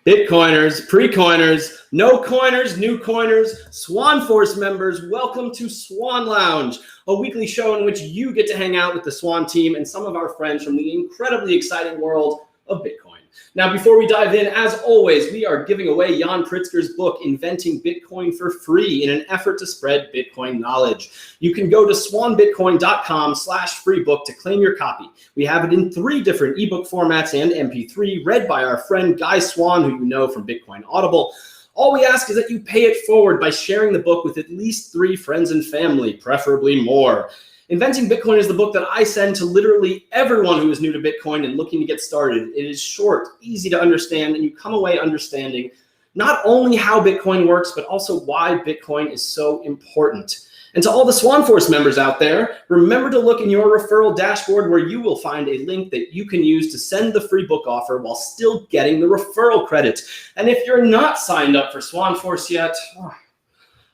Bitcoiners, pre-coiners, no coiners, new coiners, Swan Force members, welcome to Swan Lounge, a weekly show in which you get to hang out with the Swan Team and some of our friends from the incredibly exciting world of Bitcoin. Now, before we dive in, as always, we are giving away Jan Pritzker's book, Inventing Bitcoin for free, in an effort to spread Bitcoin knowledge. You can go to swanbitcoin.com/free book to claim your copy. We have it in 3 different ebook formats and MP3, read by our friend Guy Swan, who you know from Bitcoin Audible. All we ask is that you pay it forward by sharing the book with at least 3 friends and family, preferably more. Inventing Bitcoin is the book that I send to literally everyone who is new to Bitcoin and looking to get started. It is short, easy to understand, and you come away understanding not only how Bitcoin works, but also why Bitcoin is so important. And to all the Swan Force members out there, remember to look in your referral dashboard where you will find a link that you can use to send the free book offer while still getting the referral credit. And if you're not signed up for Swan Force yet,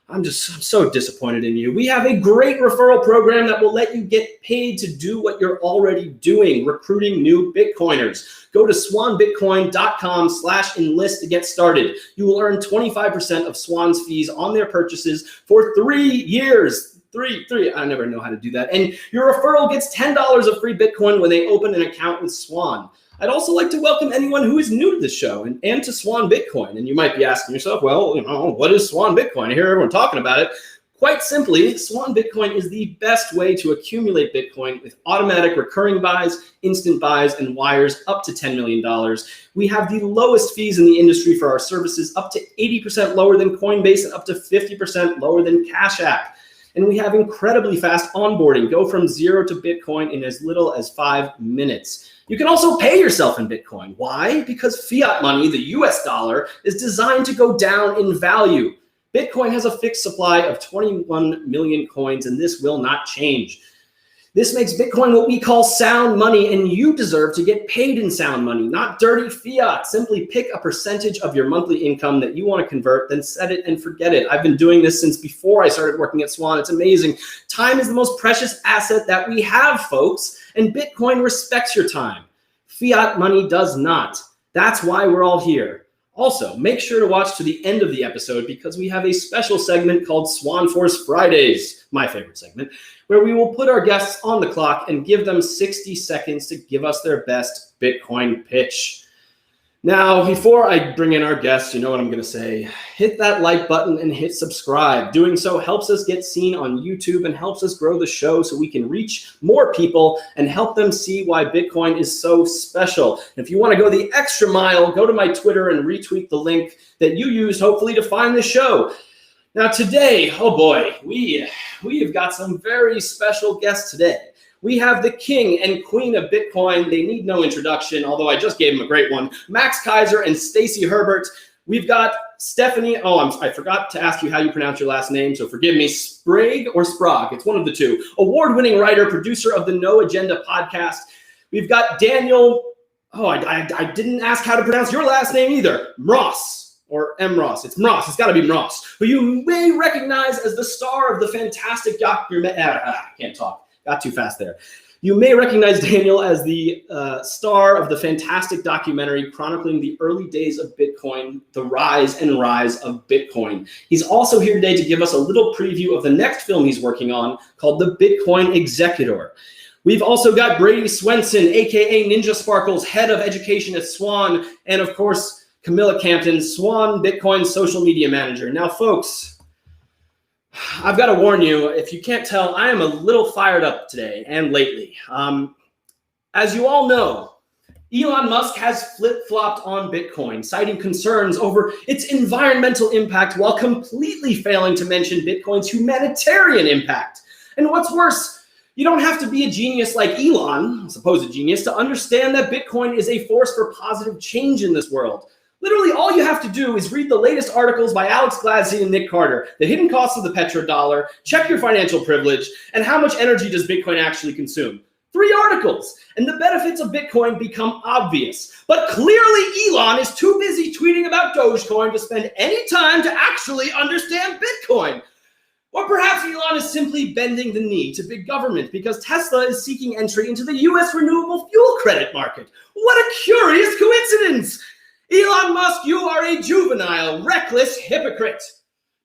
I'm so disappointed in you. We have a great referral program that will let you get paid to do what you're already doing, recruiting new Bitcoiners. Go to swanbitcoin.com/enlist to get started. You will earn 25% of Swan's fees on their purchases for 3 years. Three. I never know how to do that. And your referral gets $10 of free Bitcoin when they open an account with Swan. I'd also like to welcome anyone who is new to the show and to Swan Bitcoin. And you might be asking yourself, well, what is Swan Bitcoin? I hear everyone talking about it. Quite simply, Swan Bitcoin is the best way to accumulate Bitcoin with automatic recurring buys, instant buys, and wires up to $10 million. We have the lowest fees in the industry for our services, up to 80% lower than Coinbase and up to 50% lower than Cash App. And we have incredibly fast onboarding. Go from 0 to Bitcoin in as little as 5 minutes. You can also pay yourself in Bitcoin. Why? Because fiat money, the US dollar, is designed to go down in value. Bitcoin has a fixed supply of 21 million coins, and this will not change. This makes Bitcoin what we call sound money, and you deserve to get paid in sound money, not dirty fiat. Simply pick a percentage of your monthly income that you want to convert, then set it and forget it. I've been doing this since before I started working at Swan. It's amazing. Time is the most precious asset that we have, folks, and Bitcoin respects your time. Fiat money does not. That's why we're all here. Also, make sure to watch to the end of the episode because we have a special segment called Swan Force Fridays, my favorite segment, where we will put our guests on the clock and give them 60 seconds to give us their best Bitcoin pitch. Now, before I bring in our guests, you know what I'm going to say. Hit that like button and hit subscribe. Doing so helps us get seen on YouTube and helps us grow the show so we can reach more people and help them see why Bitcoin is so special. And if you want to go the extra mile, go to my Twitter and retweet the link that you used, hopefully, to find the show. Now, today, oh boy, we have got some very special guests today. We have the king and queen of Bitcoin. They need no introduction, although I just gave him a great one. Max Keiser and Stacy Herbert. We've got Stephanie. I forgot to ask you how you pronounce your last name, so forgive me. Sprague or Sprague? It's one of the two. Award-winning writer, producer of the No Agenda podcast. We've got Daniel. I didn't ask how to pronounce your last name either. Mross or Mross. It's Mross. It's got to be Mross, who you may recognize as the star of the fantastic documentary. I can't talk. Got too fast there. You may recognize Daniel as the star of the fantastic documentary chronicling the early days of Bitcoin, the rise and rise of Bitcoin. He's also here today to give us a little preview of the next film he's working on called The Bitcoin Executor. We've also got Brady Swenson, aka Ninja Sparkles, head of education at Swan, and of course, Camilla Campton, Swan Bitcoin social media manager. Now, folks, I've got to warn you, if you can't tell, I am a little fired up today and lately. As you all know, Elon Musk has flip-flopped on Bitcoin, citing concerns over its environmental impact while completely failing to mention Bitcoin's humanitarian impact. And what's worse, you don't have to be a genius like Elon, supposed genius, to understand that Bitcoin is a force for positive change in this world. Literally, all you have to do is read the latest articles by Alex Gladstein and Nick Carter, the hidden costs of the petrodollar, check your financial privilege, and how much energy does Bitcoin actually consume. 3 articles, and the benefits of Bitcoin become obvious. But clearly, Elon is too busy tweeting about Dogecoin to spend any time to actually understand Bitcoin. Or perhaps Elon is simply bending the knee to big government because Tesla is seeking entry into the U.S. renewable fuel credit market. What a curious coincidence! Elon Musk, you are a juvenile, reckless hypocrite.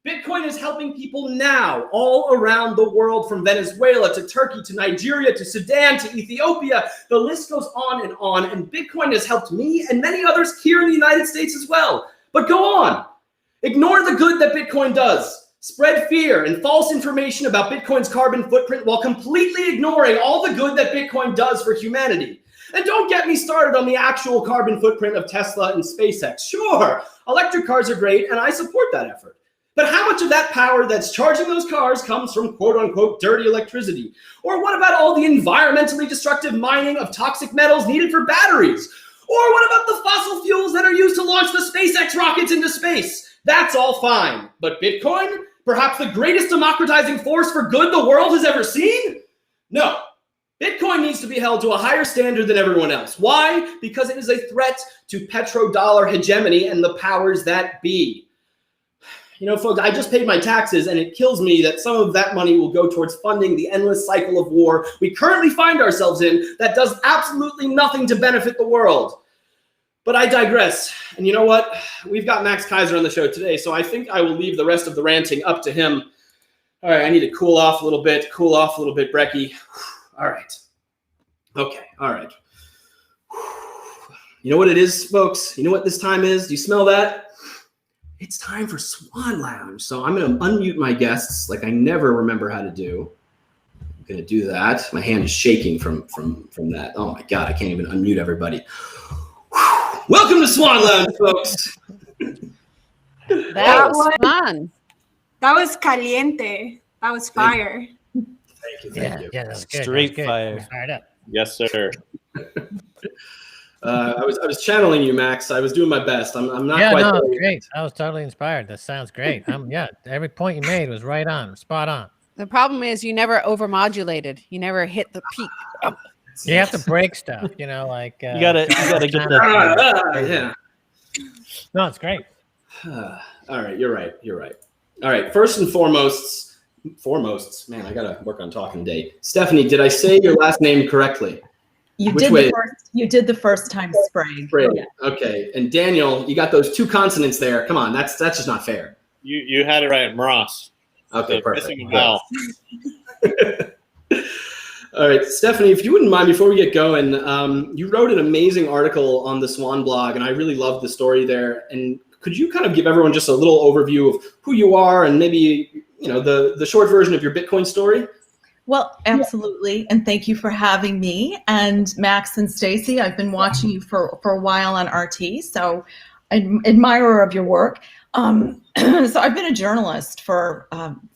Bitcoin is helping people now all around the world, from Venezuela to Turkey to Nigeria to Sudan to Ethiopia. The list goes on, and Bitcoin has helped me and many others here in the United States as well. But go on. Ignore the good that Bitcoin does. Spread fear and false information about Bitcoin's carbon footprint while completely ignoring all the good that Bitcoin does for humanity. And don't get me started on the actual carbon footprint of Tesla and SpaceX. Sure, electric cars are great, and I support that effort. But how much of that power that's charging those cars comes from quote-unquote dirty electricity? Or what about all the environmentally destructive mining of toxic metals needed for batteries? Or what about the fossil fuels that are used to launch the SpaceX rockets into space? That's all fine. But Bitcoin, perhaps the greatest democratizing force for good the world has ever seen? No. Bitcoin needs to be held to a higher standard than everyone else. Why? Because it is a threat to petrodollar hegemony and the powers that be. You know, folks, I just paid my taxes, and it kills me that some of that money will go towards funding the endless cycle of war we currently find ourselves in that does absolutely nothing to benefit the world. But I digress. And you know what? We've got Max Keiser on the show today, so I think I will leave the rest of the ranting up to him. All right, I need to cool off a little bit, Brecky. All right. Okay, all right. You know what it is, folks? You know what this time is? Do you smell that? It's time for Swan Lounge. So I'm going to unmute my guests like I never remember how to do. I'm going to do that. My hand is shaking from that. Oh my God, I can't even unmute everybody. Welcome to Swan Lounge, folks. That was fun. That was caliente. That was fire. Thank you. Yeah, that's good. Straight that's good. fire. Fired up. Yes, sir. I was channeling you, Max. I was doing my best. I'm not Yeah, quite no, there. great. I was totally inspired. That sounds great. Every point you made was right on, spot on. The problem is you never overmodulated. You never hit the peak. You have to break stuff, you know, like You gotta get that. Yeah. No, it's great. All right, you're right. All right, first and foremost, man, I gotta work on talking today. Stephanie, did I say your last name correctly? You Which did way? You did the first time, Sprague. Sprague. Yeah. Okay, and Daniel, you got those two consonants there. Come on, that's just not fair. You had it right, Mross. Okay, So perfect. missing a vowel. All right, Stephanie, if you wouldn't mind, before we get going, you wrote an amazing article on the Swan blog, and I really loved the story there. And could you kind of give everyone just a little overview of who you are and maybe, you know, the short version of your Bitcoin story? Well, absolutely. And thank you for having me. And Max and Stacy, I've been watching you for a while on RT, so I'm an admirer of your work. So I've been a journalist for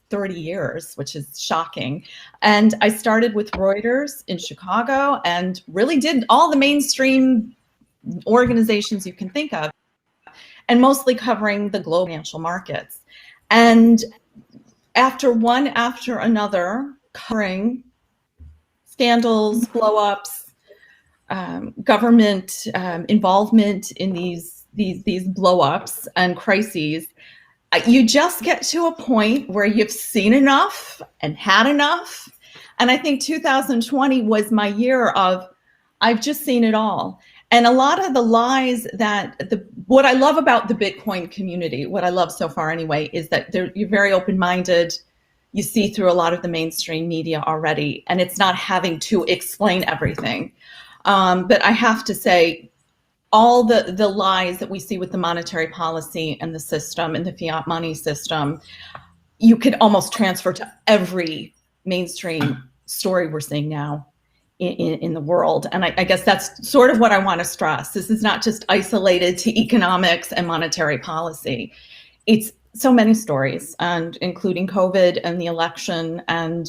30 years, which is shocking. And I started with Reuters in Chicago and really did all the mainstream organizations you can think of, and mostly covering the global financial markets. And one after another, covering scandals, blow-ups, government involvement in these blow-ups and crises, you just get to a point where you've seen enough and had enough. And I think 2020 was my year of, I've just seen it all. And a lot of the lies what I love about the Bitcoin community, what I love so far anyway, is that you're very open-minded. You see through a lot of the mainstream media already, and it's not having to explain everything. But I have to say, all the lies that we see with the monetary policy and the system and the fiat money system, you could almost transfer to every mainstream story we're seeing now in the world. And I guess that's sort of what I want to stress. This is not just isolated to economics and monetary policy. It's so many stories, and including COVID and the election. And,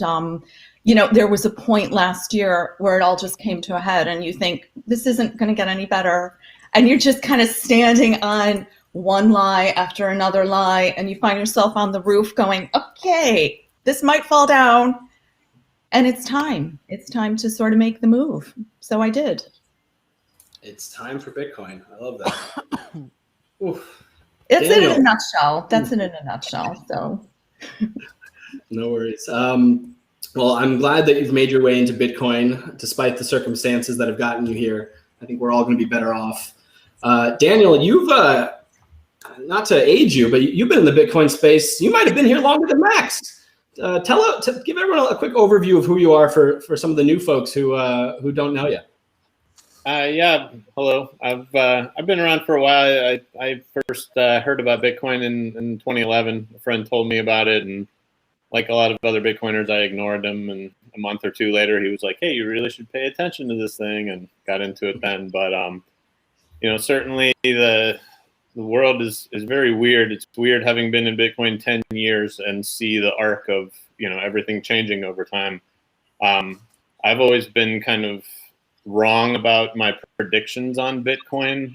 there was a point last year where it all just came to a head, and you think, this isn't going to get any better. And you're just kind of standing on one lie after another lie, and you find yourself on the roof going, okay, this might fall down. And it's time. It's time to sort of make the move. So I did. It's time for Bitcoin. I love that. Oof. It's Daniel. in a nutshell. That's it in a nutshell. So, no worries. Well, I'm glad that you've made your way into Bitcoin, despite the circumstances that have gotten you here. I think we're all going to be better off. Daniel, you've not to age you, but you've been in the Bitcoin space. You might have been here longer than Max. Give everyone a quick overview of who you are for some of the new folks who don't know you. Yeah, hello. I've been around for a while. I first heard about Bitcoin in 2011. A friend told me about it, and like a lot of other Bitcoiners, I ignored him. And a month or two later, he was like, "Hey, you really should pay attention to this thing," and got into it then. But certainly the world is very weird. It's weird having been in Bitcoin 10 years and see the arc of everything changing over time. I've always been kind of wrong about my predictions on Bitcoin,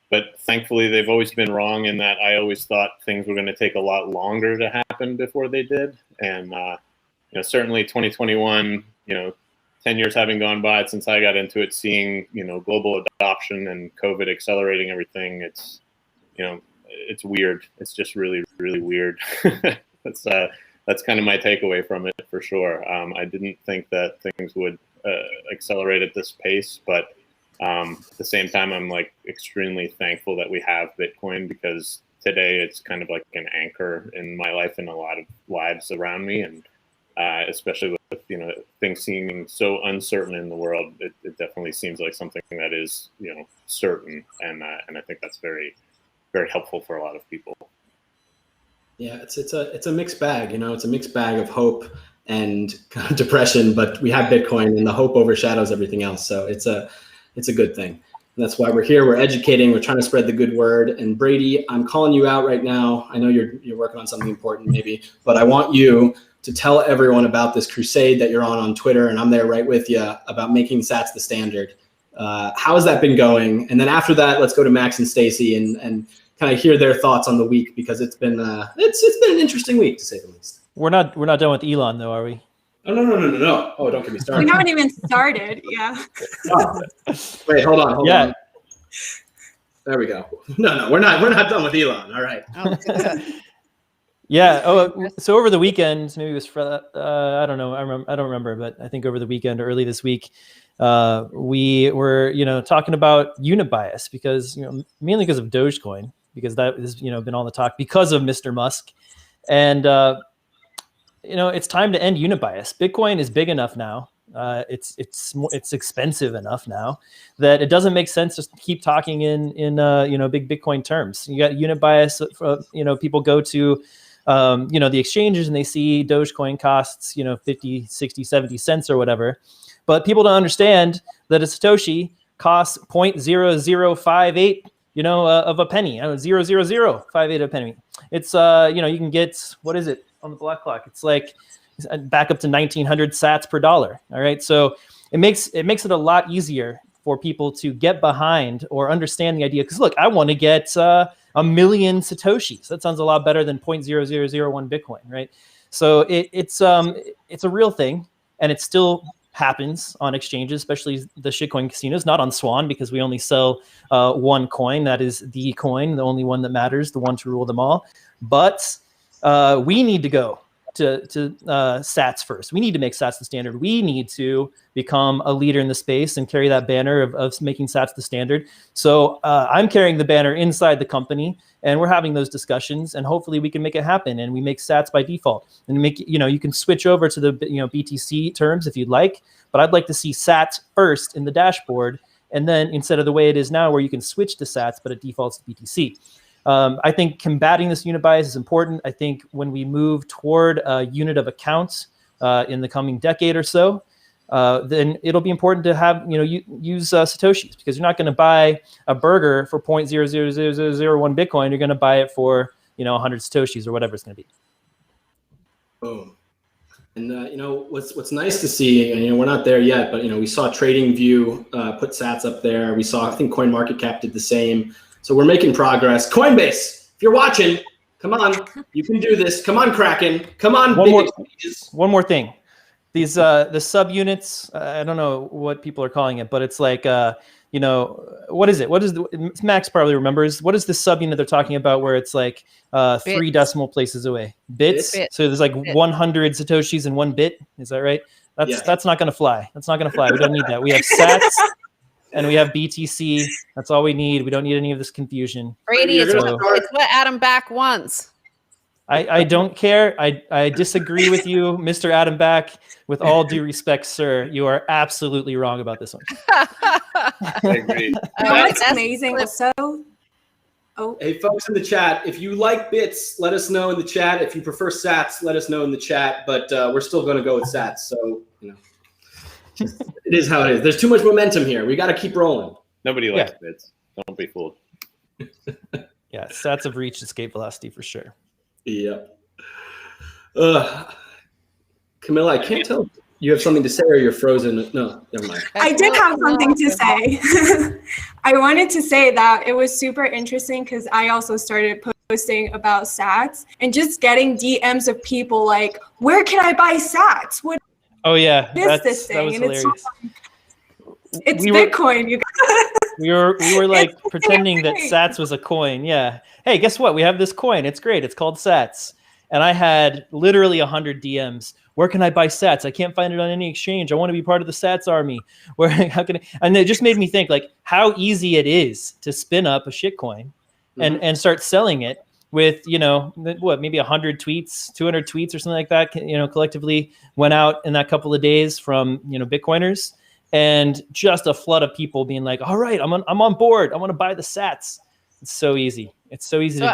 but thankfully they've always been wrong in that I always thought things were going to take a lot longer to happen before they did. And certainly 2021, 10 years having gone by since I got into it, seeing global adoption and COVID accelerating everything, it's weird. It's just really, really weird. That's kind of my takeaway from it for sure. I didn't think that things would accelerate at this pace, but at the same time, I'm like extremely thankful that we have Bitcoin, because today it's kind of like an anchor in my life and a lot of lives around me, and especially with things seeming so uncertain in the world, it definitely seems like something that is certain, and I think that's very, very helpful for a lot of people. Yeah, it's a mixed bag. It's a mixed bag of hope and kind of depression, but we have Bitcoin, and the hope overshadows everything else. So it's a good thing. And that's why we're here. We're educating. We're trying to spread the good word. And Brady, I'm calling you out right now. I know you're working on something important maybe, but I want you to tell everyone about this crusade that you're on Twitter, and I'm there right with you, about making Sats the standard. How has that been going? And then after that, let's go to Max and Stacy and kind of hear their thoughts on the week, because it's been it's been an interesting week, to say the least. We're not done with Elon though, are we? Oh, no. Oh, don't get me started. We haven't even started. Yeah. Oh. Wait, hold on. There we go. No, we're not done with Elon. All right. Yeah. Oh, so over the weekend, maybe it was I don't know. I don't remember, but I think over the weekend, early this week, we were talking about unit bias, because mainly because of Dogecoin, because that has been all the talk because of Mr. Musk, and it's time to end unit bias. Bitcoin is big enough now. It's expensive enough now that it doesn't make sense to keep talking in big Bitcoin terms. You got unit bias. People go to the exchanges and they see Dogecoin costs 50, 60, 70 cents or whatever, but people don't understand that a Satoshi costs 0.0058 of a penny. 0.0058 a penny. It's you can get, what is it on the block clock? It's like back up to 1900 sats per dollar. All right, so it makes it a lot easier for people to get behind or understand the idea. Because look, I want to get a million Satoshis. That sounds a lot better than 0.0001 Bitcoin, right? So it's a real thing, and it still happens on exchanges, especially the shitcoin casinos, not on Swan, because we only sell one coin. That is the coin, the only one that matters, the one to rule them all. But we need to go to Sats first. We need to make Sats the standard. We need to become a leader in the space and carry that banner of making Sats the standard. So I'm carrying the banner inside the company, and we're having those discussions, and hopefully we can make it happen, and we make Sats by default. And you can switch over to the BTC terms if you'd like, but I'd like to see Sats first in the dashboard, and then instead of the way it is now where you can switch to Sats, but it defaults to BTC. I think combating this unit bias is important. I think when we move toward a unit of accounts in the coming decade or so, then it'll be important to have use Satoshis, because you're not going to buy a burger for 0.00001 Bitcoin. You're going to buy it for 100 Satoshis or whatever it's going to be. Boom. And what's nice to see, and we're not there yet, but we saw TradingView put Sats up there. We saw, I think CoinMarketCap did the same. So we're making progress. Coinbase, if you're watching, come on, you can do this. Come on, Kraken. Come on, one more thing. These the subunits, I don't know what people are calling it, but it's like what is it? What is Max probably remembers? What is the subunit they're talking about where it's like 3 decimal places away? Bits. So there's like 100 Satoshis in 1 bit. Is that right? That's not going to fly. That's not going to fly. We don't need that. We have Sats. and we have BTC. That's all we need. We don't need any of this confusion. Brady, it's gonna what Adam Back wants. I don't care. I disagree with you, Mr. Adam Back. With all due respect, sir, you are absolutely wrong about this one. I agree. You know what's amazing also? Oh, Hey, folks in the chat, if you like bits, let us know in the chat. If you prefer sats, let us know in the chat. But we're still going to go with sats. So, it is how it is. There's too much momentum here. We got to keep rolling. Nobody likes bits. Don't be fooled. Yeah, sats have reached escape velocity for sure. Yeah. Camilla, I can't tell. You have something to say or you're frozen? No, never mind. I did have something to say. I wanted to say that it was super interesting because I also started posting about sats and just getting DMs of people like, where can I buy sats? What Oh yeah, is this that was thing? And hilarious. it's We were- Bitcoin, you guys. We were like It's pretending that great. sats was a coin. Yeah. Hey, guess what? We have this coin. It's great. It's called sats. And I had literally 100 DMs. Where can I buy sats? I can't find it on any exchange. I want to be part of the sats army. Where how can I? And it just made me think like how easy it is to spin up a shitcoin and start selling it with, maybe 100 tweets, 200 tweets or something like that, collectively went out in that couple of days from, Bitcoiners. And just a flood of people being like, all right, I'm on board. I want to buy the sats. It's so easy. It's so easy to do.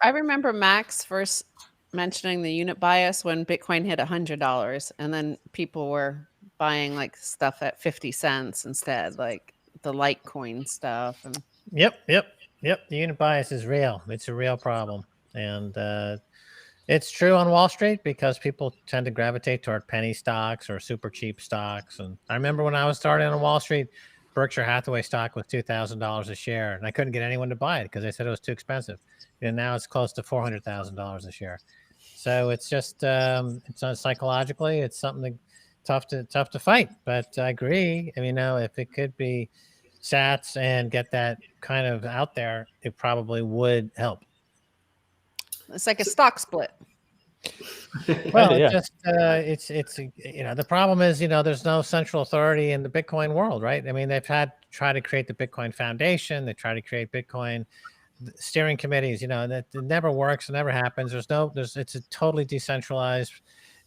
I remember Max first mentioning the unit bias when Bitcoin hit $100, and then people were buying like stuff at 50 cents instead, like the Litecoin stuff. And Yep. The unit bias is real. It's a real problem. And it's true on Wall Street because people tend to gravitate toward penny stocks or super cheap stocks. And I remember when I was starting on Wall Street, Berkshire Hathaway stock was $2,000 a share, and I couldn't get anyone to buy it because they said it was too expensive. And now it's close to $400,000 a share. So it's just psychologically, it's something tough to fight. But I agree. I mean, if it could be sats and get that kind of out there, it probably would help. it's like a stock split. Well, Yeah. it's the problem is, there's no central authority in the Bitcoin world, right? I mean, they've tried to create the Bitcoin Foundation. They try to create Bitcoin steering committees, that it never works. It never happens. It's a totally decentralized,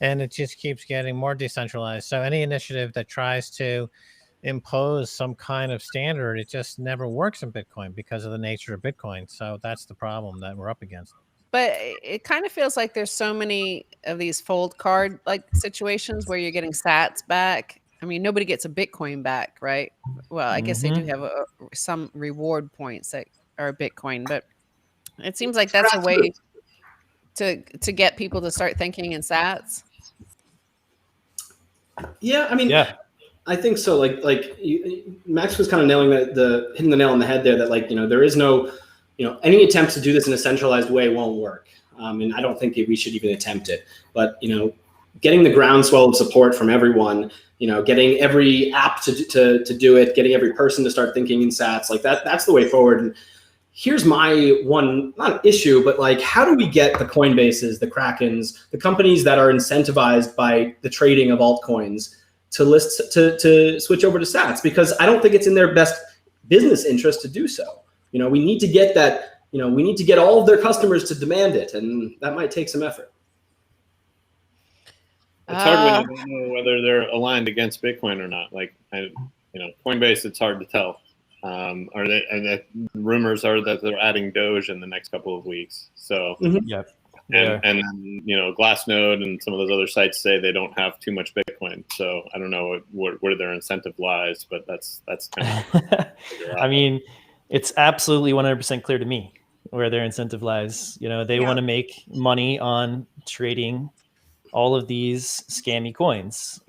and it just keeps getting more decentralized. So any initiative that tries to impose some kind of standard, it just never works in Bitcoin because of the nature of Bitcoin. So that's the problem that we're up against. But it kind of feels like there's so many of these fold card like situations where you're getting sats back. I mean, nobody gets a Bitcoin back, right? Well, I guess they do have some reward points that are Bitcoin, but it seems like that's a way to get people to start thinking in sats. Yeah, I mean, I think so. Max was kind of hitting the nail on the head there. That there is no, any attempt to do this in a centralized way won't work. And I don't think we should even attempt it. But getting the groundswell of support from everyone, getting every app to do it, getting every person to start thinking in sats, that's the way forward. And here's my one, not issue, but how do we get the Coinbases, the Krakens, the companies that are incentivized by the trading of altcoins to switch over to sats? Because I don't think it's in their best business interest to do so. We need to get that, we need to get all of their customers to demand it, and that might take some effort. It's hard when you don't know whether they're aligned against Bitcoin or not. Coinbase, it's hard to tell. And the rumors are that they're adding Doge in the next couple of weeks. So, Yep. and then, Glassnode and some of those other sites say they don't have too much Bitcoin. So I don't know where their incentive lies, but that's kind of. I mean, it's absolutely 100% clear to me where their incentive lies. They want to make money on trading all of these scammy coins.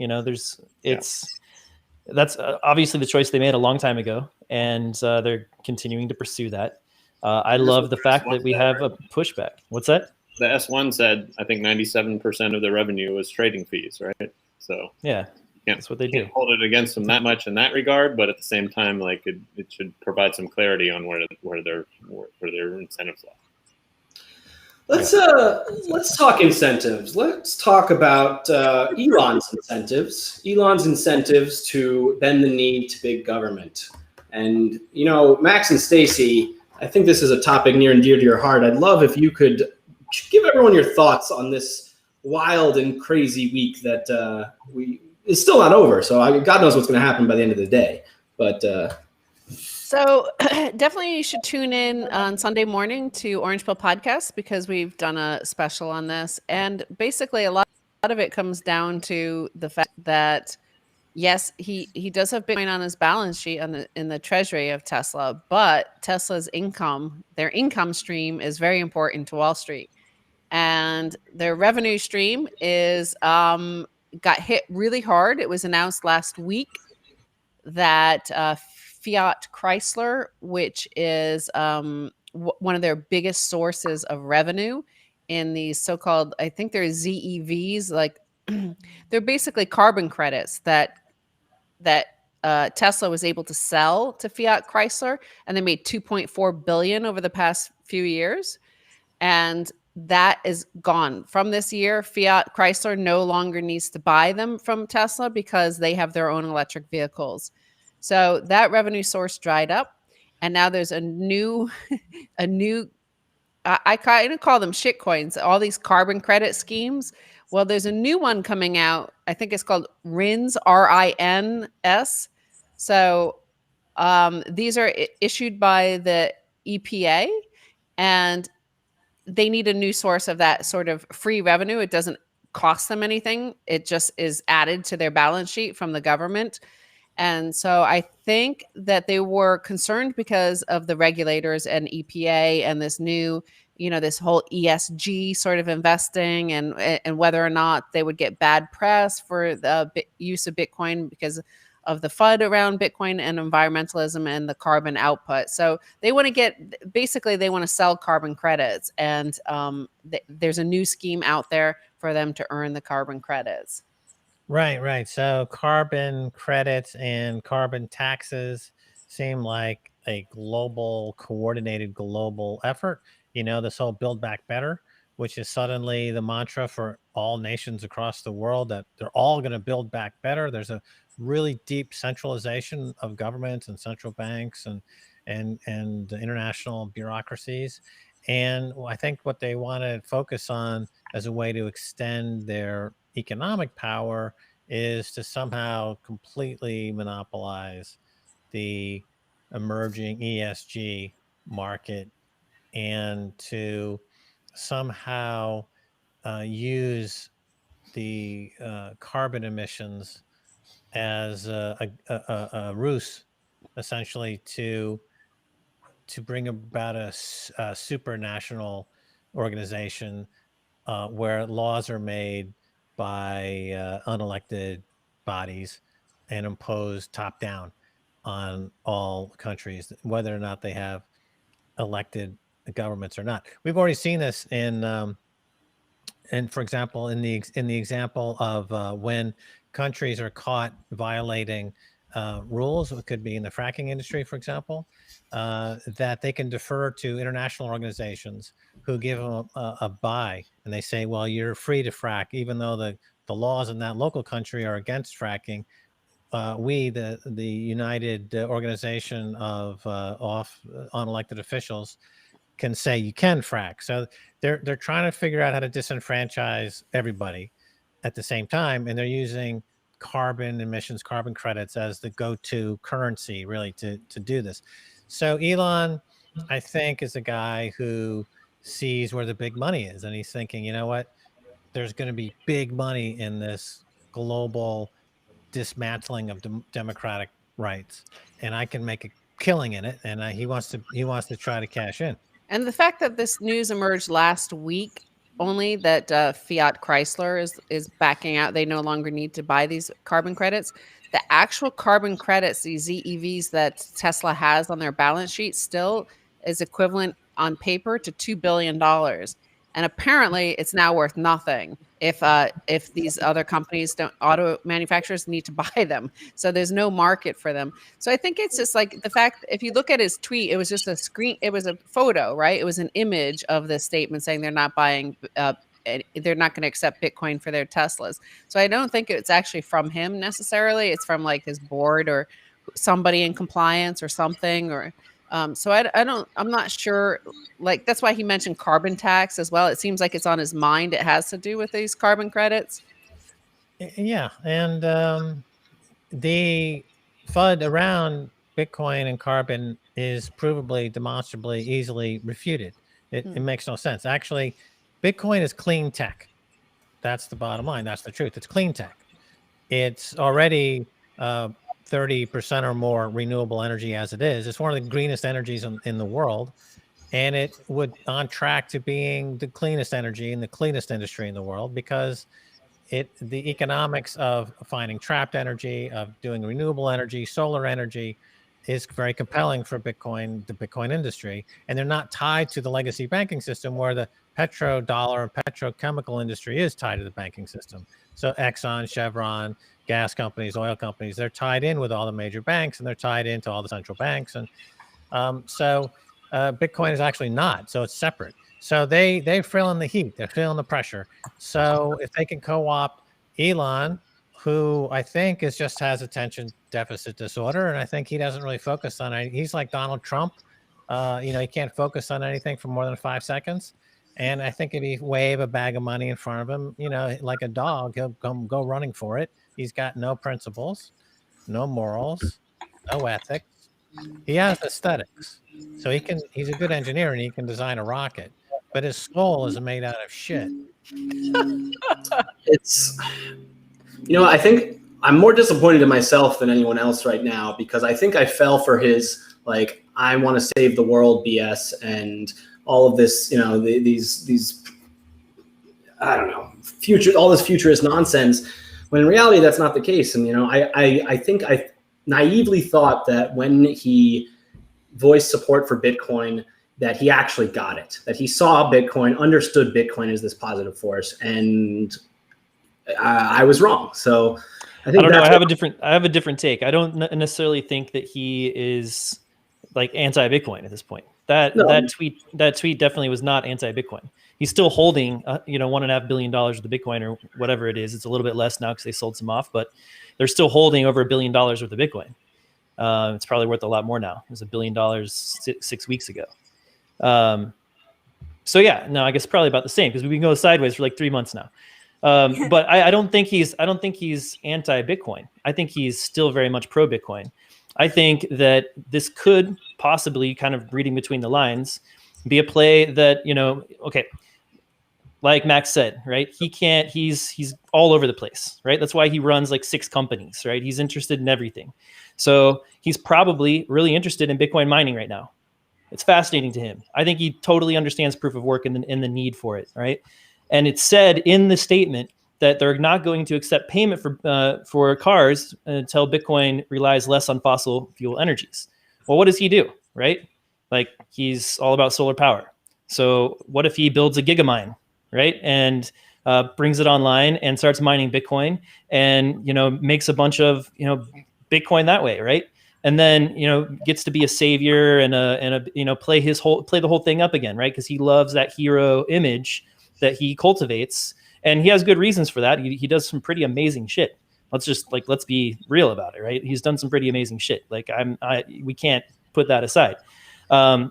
That's obviously the choice they made a long time ago, and they're continuing to pursue that. I love the fact that we have a pushback. What's that? The S1 said, I think 97% of their revenue was trading fees, right? So yeah, that's what they do. Can't hold it against them that much in that regard, but at the same time, it should provide some clarity on where their incentives lie. Let's talk incentives. Let's talk about Elon's incentives. Elon's incentives to bend the knee to big government. And, you know, Max and Stacy, I think this is a topic near and dear to your heart. I'd love if you could give everyone your thoughts on this wild and crazy week that is still not over. So God knows what's going to happen by the end of the day. But so definitely you should tune in on Sunday morning to Orange Pill Podcast, because we've done a special on this. And basically a lot of it comes down to the fact that, yes, he does have Bitcoin on his balance sheet in the treasury of Tesla, but Tesla's their income stream is very important to Wall Street. And their revenue stream is got hit really hard. It was announced last week that Fiat Chrysler, which is one of their biggest sources of revenue in these so-called, I think they're ZEVs, like they're basically carbon credits that Tesla was able to sell to Fiat Chrysler, and they made $2.4 billion over the past few years. And that is gone from this year. Fiat Chrysler no longer needs to buy them from Tesla because they have their own electric vehicles. So that revenue source dried up, and now there's a new I kind of call them shit coins, all these carbon credit schemes. Well, there's a new one coming out. I think it's called RINS, RINS. So these are issued by the EPA, and they need a new source of that sort of free revenue. It doesn't cost them anything. It just is added to their balance sheet from the government. And so I think that they were concerned because of the regulators and EPA and this new, this whole ESG sort of investing, and whether or not they would get bad press for the use of Bitcoin because of the FUD around Bitcoin and environmentalism and the carbon output. So they want to sell carbon credits, and there's a new scheme out there for them to earn the carbon credits. Right. So carbon credits and carbon taxes seem like a coordinated global effort. This whole Build Back Better, which is suddenly the mantra for all nations across the world, that they're all going to build back better. There's a really deep centralization of governments and central banks and international bureaucracies. And I think what they want to focus on as a way to extend their economic power is to somehow completely monopolize the emerging ESG market, and to somehow use the carbon emissions as a ruse, essentially, to bring about a supranational organization where laws are made by unelected bodies and imposed top down on all countries, whether or not they have elected governments or not. We've already seen this in for example, in the example of when countries are caught violating rules. It could be in the fracking industry, for example, that they can defer to international organizations who give them a buy, and they say, well, you're free to frack, even though the laws in that local country are against fracking. We, the United Organization of unelected officials, can say you can frack. So they're trying to figure out how to disenfranchise everybody at the same time, and they're using carbon emissions, carbon credits as the go-to currency, really, to do this. So Elon, I think, is a guy who sees where the big money is, and he's thinking, you know what, there's going to be big money in this global dismantling of democratic rights, and I can make a killing in it. And he wants to try to cash in. And the fact that this news emerged last week only, that Fiat Chrysler is backing out, they no longer need to buy these carbon credits. The actual carbon credits, these ZEVs that Tesla has on their balance sheet, still is equivalent on paper to $2 billion. And apparently it's now worth nothing if these other companies, auto manufacturers, need to buy them. So there's no market for them. So I think it's just like the fact, if you look at his tweet, it was just it was a photo, right? It was an image of this statement saying they're not buying, they're not going to accept Bitcoin for their Teslas. So I don't think it's actually from him necessarily. It's from like his board or somebody in compliance or something, or so I'm not sure. Like that's why he mentioned carbon tax as well. It seems like it's on his mind. It has to do with these carbon credits. Yeah, and the FUD around Bitcoin and carbon is provably, demonstrably, easily refuted. It makes no sense. Actually, Bitcoin is clean tech. That's the bottom line. That's the truth. It's clean tech. It's already 30% or more renewable energy as it is. It's one of the greenest energies in the world. And it would on track to being the cleanest energy and the cleanest industry in the world, because the economics of finding trapped energy, of doing renewable energy, solar energy, is very compelling for Bitcoin, the Bitcoin industry. And they're not tied to the legacy banking system where the petrodollar and petrochemical industry is tied to the banking system. So Exxon, Chevron, gas companies, oil companies, they're tied in with all the major banks, and they're tied into all the central banks. And Bitcoin is actually not. So it's separate. So they're feeling the heat. They're feeling the pressure. So if they can co-opt Elon, who I think has attention deficit disorder, and I think he doesn't really focus on it. He's like Donald Trump. He can't focus on anything for more than 5 seconds. And I think if you wave a bag of money in front of him, like a dog, he'll go running for it. He's got no principles, no morals, no ethics. He has aesthetics. So he's a good engineer, and he can design a rocket, but his soul is made out of shit. It's, I think I'm more disappointed in myself than anyone else right now, because I think I fell for his, like, I want to save the world BS and all of this, these, I don't know, all this futurist nonsense, when in reality, that's not the case. And, I think I naively thought that when he voiced support for Bitcoin, that he actually got it, that he saw Bitcoin, understood Bitcoin as this positive force, and I was wrong. So I think I don't know. I have a different take. I don't necessarily think that he is like anti-Bitcoin at this point. That tweet definitely was not anti-Bitcoin. He's still holding, $1.5 billion of the Bitcoin or whatever it is. It's a little bit less now because they sold some off, but they're still holding over $1 billion worth of Bitcoin. It's probably worth a lot more now. It was $1 billion 6 weeks ago. So yeah, no, I guess probably about the same, because we've been going sideways for like 3 months now. But I don't think he's anti-Bitcoin. I think he's still very much pro-Bitcoin. I think that this could possibly, kind of reading between the lines, be a play that, okay, like Max said, right? He's all over the place, right? That's why he runs like 6 companies, right? He's interested in everything. So he's probably really interested in Bitcoin mining right now. It's fascinating to him. I think he totally understands proof of work and the need for it, right? And it's said in the statement that they're not going to accept payment for cars until Bitcoin relies less on fossil fuel energies. Well, what does he do, right? Like, he's all about solar power. So what if he builds a gigamine, right? And brings it online and starts mining Bitcoin and, makes a bunch of, Bitcoin that way, right? And then, gets to be a savior and play the whole thing up again, right? Because he loves that hero image that he cultivates, and he has good reasons for that. He does some pretty amazing shit. Let's be real about it, right? He's done some pretty amazing shit. Like we can't put that aside.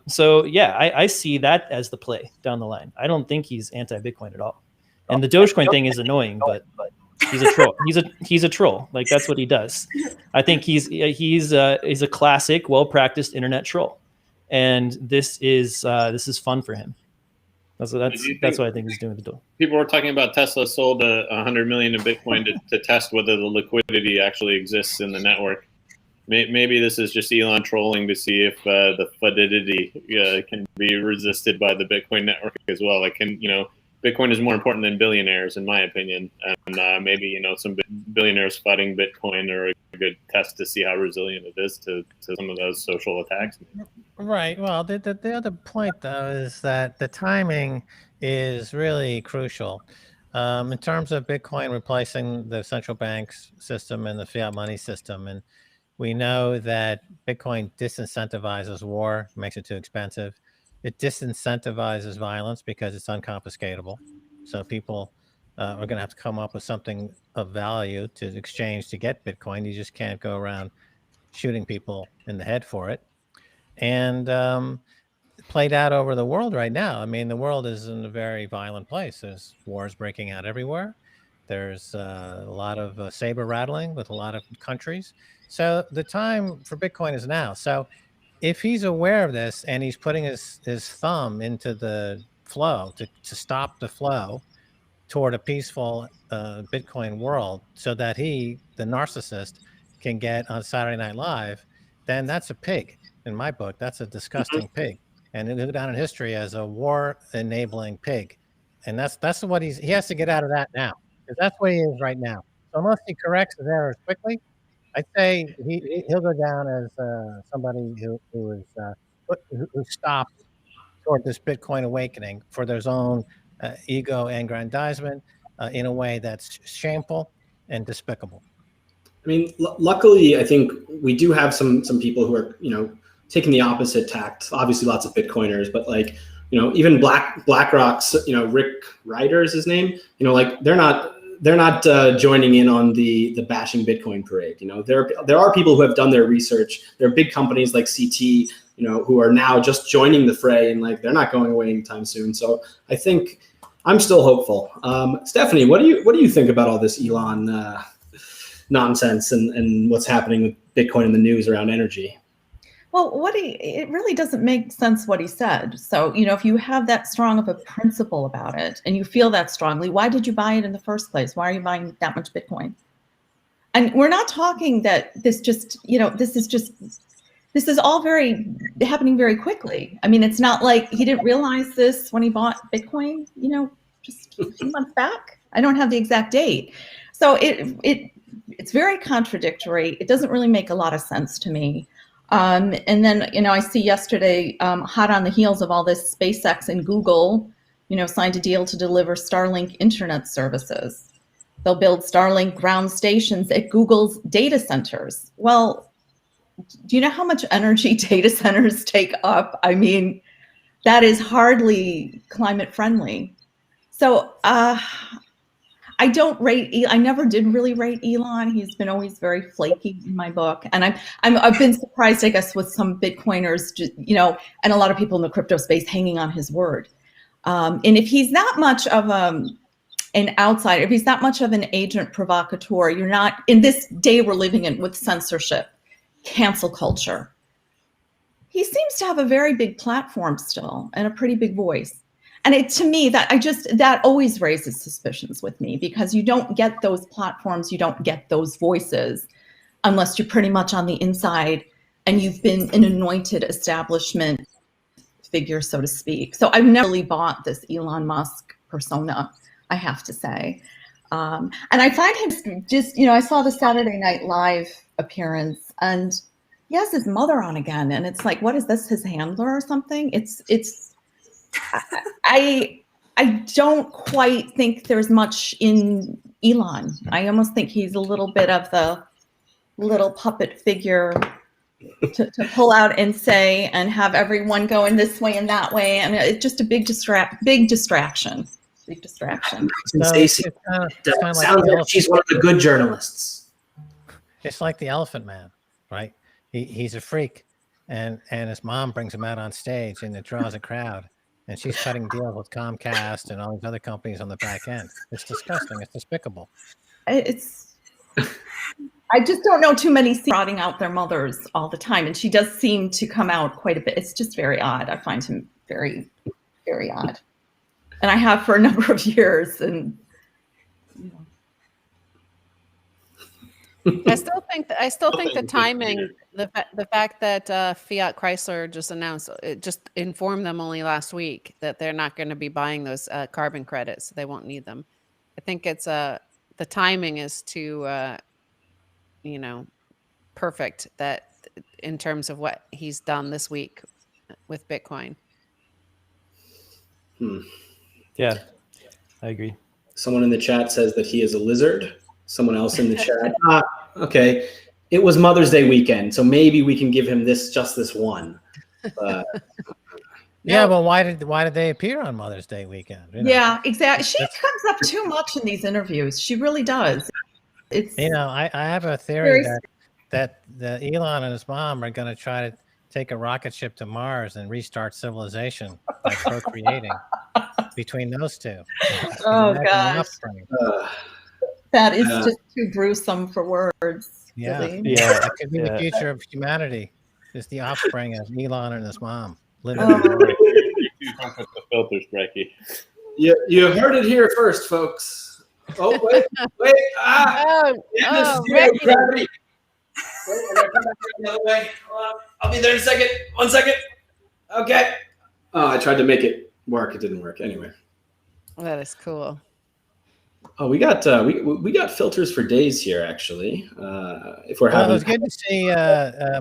So yeah, I see that as the play down the line. I don't think he's anti-Bitcoin at all. And the Dogecoin thing is annoying, but he's a troll. He's a troll. Like, that's what he does. I think he's a classic, well-practiced internet troll, and this is fun for him. That's what I think he's doing with the deal. People were talking about Tesla sold 100 million in Bitcoin to test whether the liquidity actually exists in the network. Maybe this is just Elon trolling to see if the FUDidity can be resisted by the Bitcoin network as well. Like, Bitcoin is more important than billionaires, in my opinion. And maybe, some billionaires fighting Bitcoin are a good test to see how resilient it is to some of those social attacks. Right. Well, the other point, though, is that the timing is really crucial. In terms of Bitcoin replacing the central bank's system and the fiat money system. And we know that Bitcoin disincentivizes war, makes it too expensive. It disincentivizes violence because it's unconfiscatable. So people are going to have to come up with something of value to exchange to get Bitcoin. You just can't go around shooting people in the head for it. And played out over the world right now. I mean, the world is in a very violent place. There's wars breaking out everywhere. There's a lot of saber rattling with a lot of countries. So the time for Bitcoin is now. So if he's aware of this and he's putting his thumb into the flow to stop the flow toward a peaceful Bitcoin world so that he, the narcissist, can get on Saturday Night Live, then that's a pig. In my book, that's a disgusting pig. And it'll go down in history as a war-enabling pig. And that's what he has to get out of that now, because that's what he is right now. So unless he corrects his errors quickly, I'd say he'll go down as somebody who stopped toward this Bitcoin awakening for their own ego aggrandizement in a way that's shameful and despicable. I mean, luckily, I think we do have some people who are, taking the opposite tact. Obviously, lots of Bitcoiners, but even BlackRock's, Rick Ryder is his name. They're not joining in on the bashing Bitcoin parade. There are people who have done their research. There are big companies like CT, who are now just joining the fray, and they're not going away anytime soon. So I think I'm still hopeful. Stephanie, what do you think about all this Elon nonsense and what's happening with Bitcoin in the news around energy? Well, it really doesn't make sense what he said. So, if you have that strong of a principle about it and you feel that strongly, why did you buy it in the first place? Why are you buying that much Bitcoin? And we're not talking that this is all happening very quickly. I mean, it's not like he didn't realize this when he bought Bitcoin, just a few months back. I don't have the exact date. So it's very contradictory. It doesn't really make a lot of sense to me. And then, I see yesterday, hot on the heels of all this, SpaceX and Google, signed a deal to deliver Starlink internet services. They'll build Starlink ground stations at Google's data centers. Well, do you know how much energy data centers take up? I mean, that is climate friendly. So, I never did really rate Elon. He's been always very flaky in my book. And I've been surprised, I guess, with some Bitcoiners, and a lot of people in the crypto space hanging on his word. And if he's not much of an outsider, if he's not much of an agent provocateur, you're not, in this day we're living in with censorship, cancel culture. He seems to have a very big platform still and a pretty big voice. And to me, that always raises suspicions with me, because you don't get those platforms, you don't get those voices unless you're pretty much on the inside and you've been an anointed establishment figure, so to speak. So I've never really bought this Elon Musk persona, I have to say. And I find him just, I saw the Saturday Night Live appearance and he has his mother on again. And it's like, what is this, his handler or something? I don't quite think there's much in Elon. I almost think he's a little bit of the little puppet figure to pull out and say and have everyone going this way and that way. I mean, it's just a big distraction. And Stacy sounds like she's one of the good journalists. It's like the Elephant Man, right? He's a freak, and his mom brings him out on stage, and it draws a crowd. And she's cutting deals with Comcast and all these other companies on the back end. It's disgusting. It's despicable. I just don't know too many trotting out their mothers all the time. And she does seem to come out quite a bit. It's just very odd. I find him very, very odd. And I have for a number of years. And I still think the timing, the fact that Fiat Chrysler just announced, it just informed them only last week that they're not going to be buying those carbon credits. They won't need them. I think it's the timing is too, perfect that in terms of what he's done this week with Bitcoin. Yeah, I agree. Someone in the chat says that he is a lizard. Someone else in the chat. Okay. It was Mother's Day weekend, so maybe we can give him just this one. Yeah, but why did they appear on Mother's Day weekend? Yeah, exactly. She comes up too much in these interviews. She really does. It's I have a theory that that Elon and his mom are going to try to take a rocket ship to Mars and restart civilization by procreating between those two. Oh Imagine the gosh, offspring. that is just too gruesome for words. Yeah, Really. Yeah. that could be the Yeah. future of humanity. Is the offspring of Elon and his mom living Oh. on Mars. You don't put the filters, Brecky. You heard it here first, folks. Oh, wait. Oh, Zero Becky. gravity. Wait, I gotta come back the other way. Hold on. I'll be there in a second. 1 second. Okay. Oh, I tried to make it work. It didn't work. Anyway. That is cool. Oh, we got we got filters for days here, actually. If we're Well, it having was good to see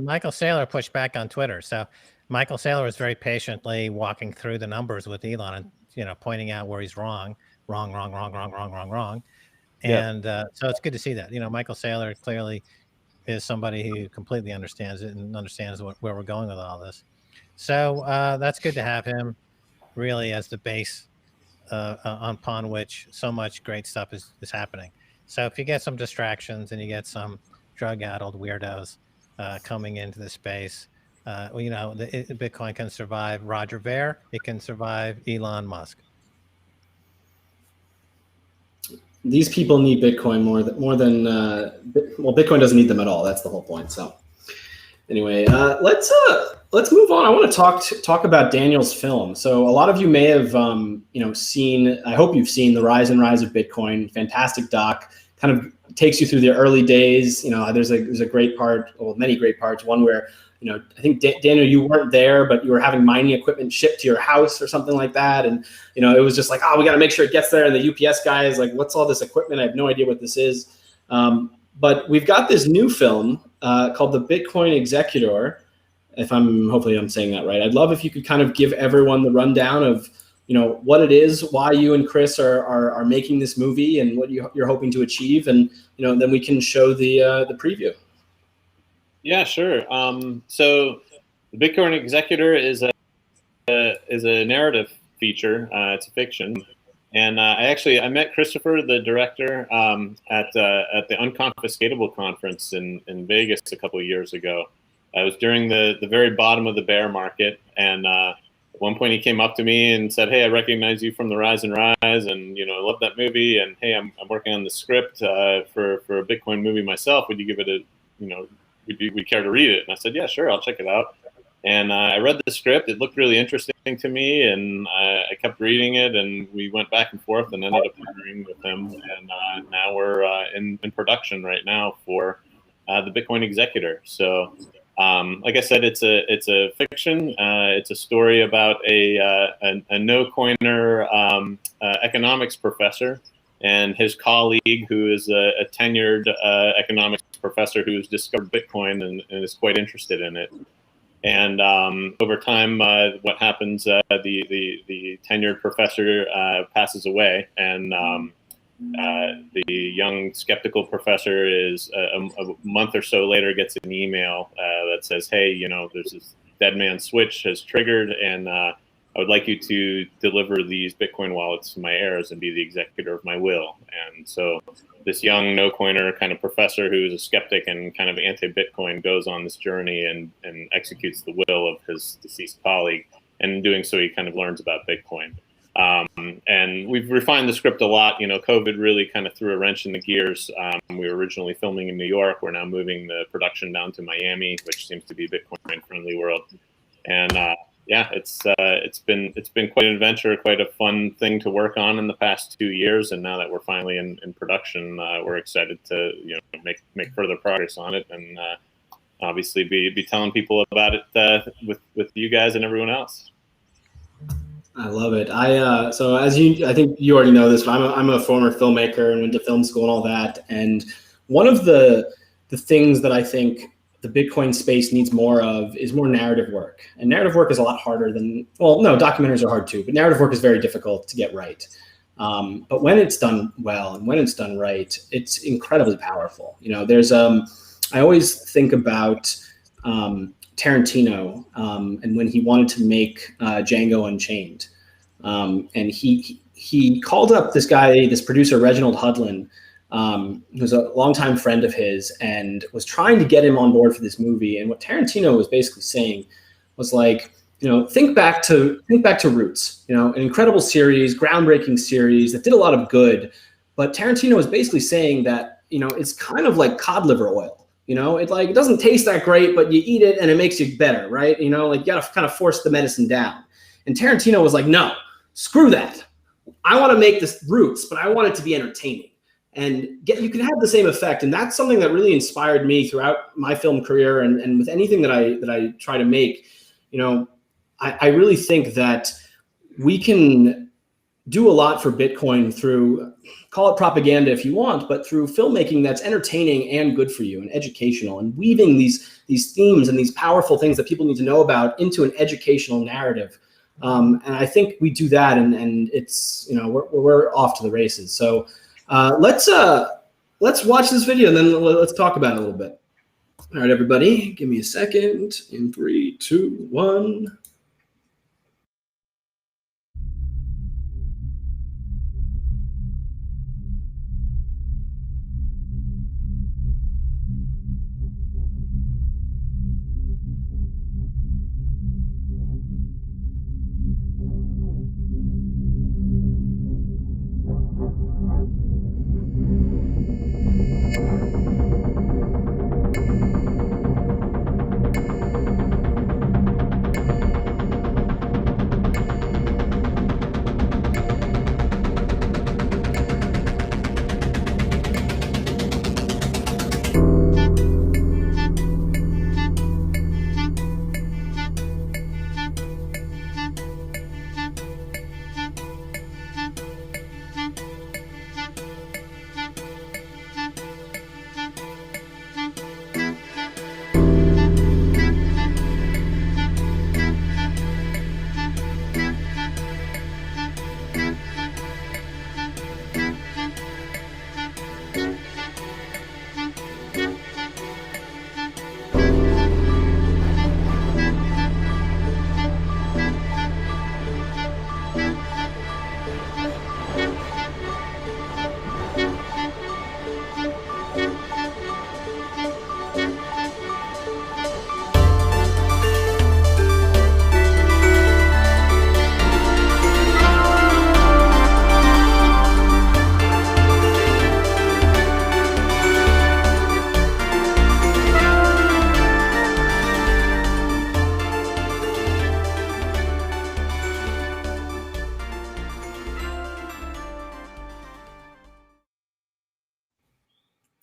Michael Saylor push back on Twitter. So Michael Saylor was very patiently walking through the numbers with Elon and pointing out where he's wrong. And so it's good to see that. Michael Saylor clearly is somebody who completely understands it and understands where we're going with all this. So that's good to have him really as the base upon which so much great stuff is happening. So if you get some distractions and you get some drug-addled weirdos coming into the space, Bitcoin can survive Roger Ver. It can survive Elon Musk. These people need Bitcoin more than Bitcoin doesn't need them at all. That's the whole point. So anyway, let's move on. I want to talk about Daniel's film. So a lot of you may have seen. I hope you've seen The Rise and Rise of Bitcoin. Fantastic doc. Kind of takes you through the early days. There's a great part, well, many great parts. One where I think Daniel, you weren't there, but you were having mining equipment shipped to your house or something like that, and it was just like, we got to make sure it gets there. And the UPS guy is like, "What's all this equipment? I have no idea what this is." But we've got this new film called The Bitcoin Executor. Hopefully I'm saying that right. I'd love if you could kind of give everyone the rundown of, what it is, why you and Chris are making this movie, and what you're hoping to achieve, and then we can show the preview. Yeah, sure. So The Bitcoin Executor is a narrative feature. It's a fiction. And I met Christopher, the director, at the Unconfiscatable conference in Vegas a couple of years ago. I was during the very bottom of the bear market, and at one point he came up to me and said, "Hey, I recognize you from The Rise and Rise, and I love that movie. And hey, I'm working on the script for a Bitcoin movie myself. Would you give it a would you care to read it?" And I said, "Yeah, sure, I'll check it out." And I read the script. It looked really interesting to me, and I kept reading it, and we went back and forth and ended up partnering with him. And now we're in production right now for The Bitcoin Executor. So, like I said, it's a fiction. It's a story about a no-coiner economics professor and his colleague, who is a tenured economics professor who's discovered Bitcoin and is quite interested in it. And over time, what happens? The tenured professor passes away, and the young skeptical professor is a month or so later gets an email that says, "Hey, there's this dead man switch has triggered, and I would like you to deliver these Bitcoin wallets to my heirs and be the executor of my will." And so this young no-coiner kind of professor who is a skeptic and kind of anti-Bitcoin goes on this journey and executes the will of his deceased colleague. And in doing so, he kind of learns about Bitcoin. And we've refined the script a lot. COVID really kind of threw a wrench in the gears. We were originally filming in New York. We're now moving the production down to Miami, which seems to be a Bitcoin-friendly world. And it's been quite an adventure, quite a fun thing to work on in the past 2 years. And now that we're finally in production, we're excited to make further progress on it, and obviously be telling people about it with you guys and everyone else. I love it. So I think you already know this, but I'm a former filmmaker and went to film school and all that. And one of the things that I think the Bitcoin space needs more of is more narrative work. And narrative work is a lot harder than, documentaries are hard too, but narrative work is very difficult to get right. But when it's done well and when it's done right, it's incredibly powerful. I always think about Tarantino and when he wanted to make Django Unchained. And he called up this producer, Reginald Hudlin, who's a longtime friend of his, and was trying to get him on board for this movie. And what Tarantino was basically saying was like, think back to Roots, an incredible series, groundbreaking series that did a lot of good. But Tarantino was basically saying that, it's kind of like cod liver oil. It doesn't taste that great, but you eat it and it makes you better, right? You got to kind of force the medicine down. And Tarantino was like, no, screw that. I want to make this Roots, but I want it to be entertaining. And you can have the same effect. And that's something that really inspired me throughout my film career and with anything that I try to make. I really think that we can do a lot for Bitcoin through, call it propaganda if you want, but through filmmaking that's entertaining and good for you and educational, and weaving these themes and these powerful things that people need to know about into an educational narrative. And I think we do that, and it's, we're off to the races. So let's watch this video and then let's talk about it a little bit. All right, everybody, give me a second. In 3, 2, 1.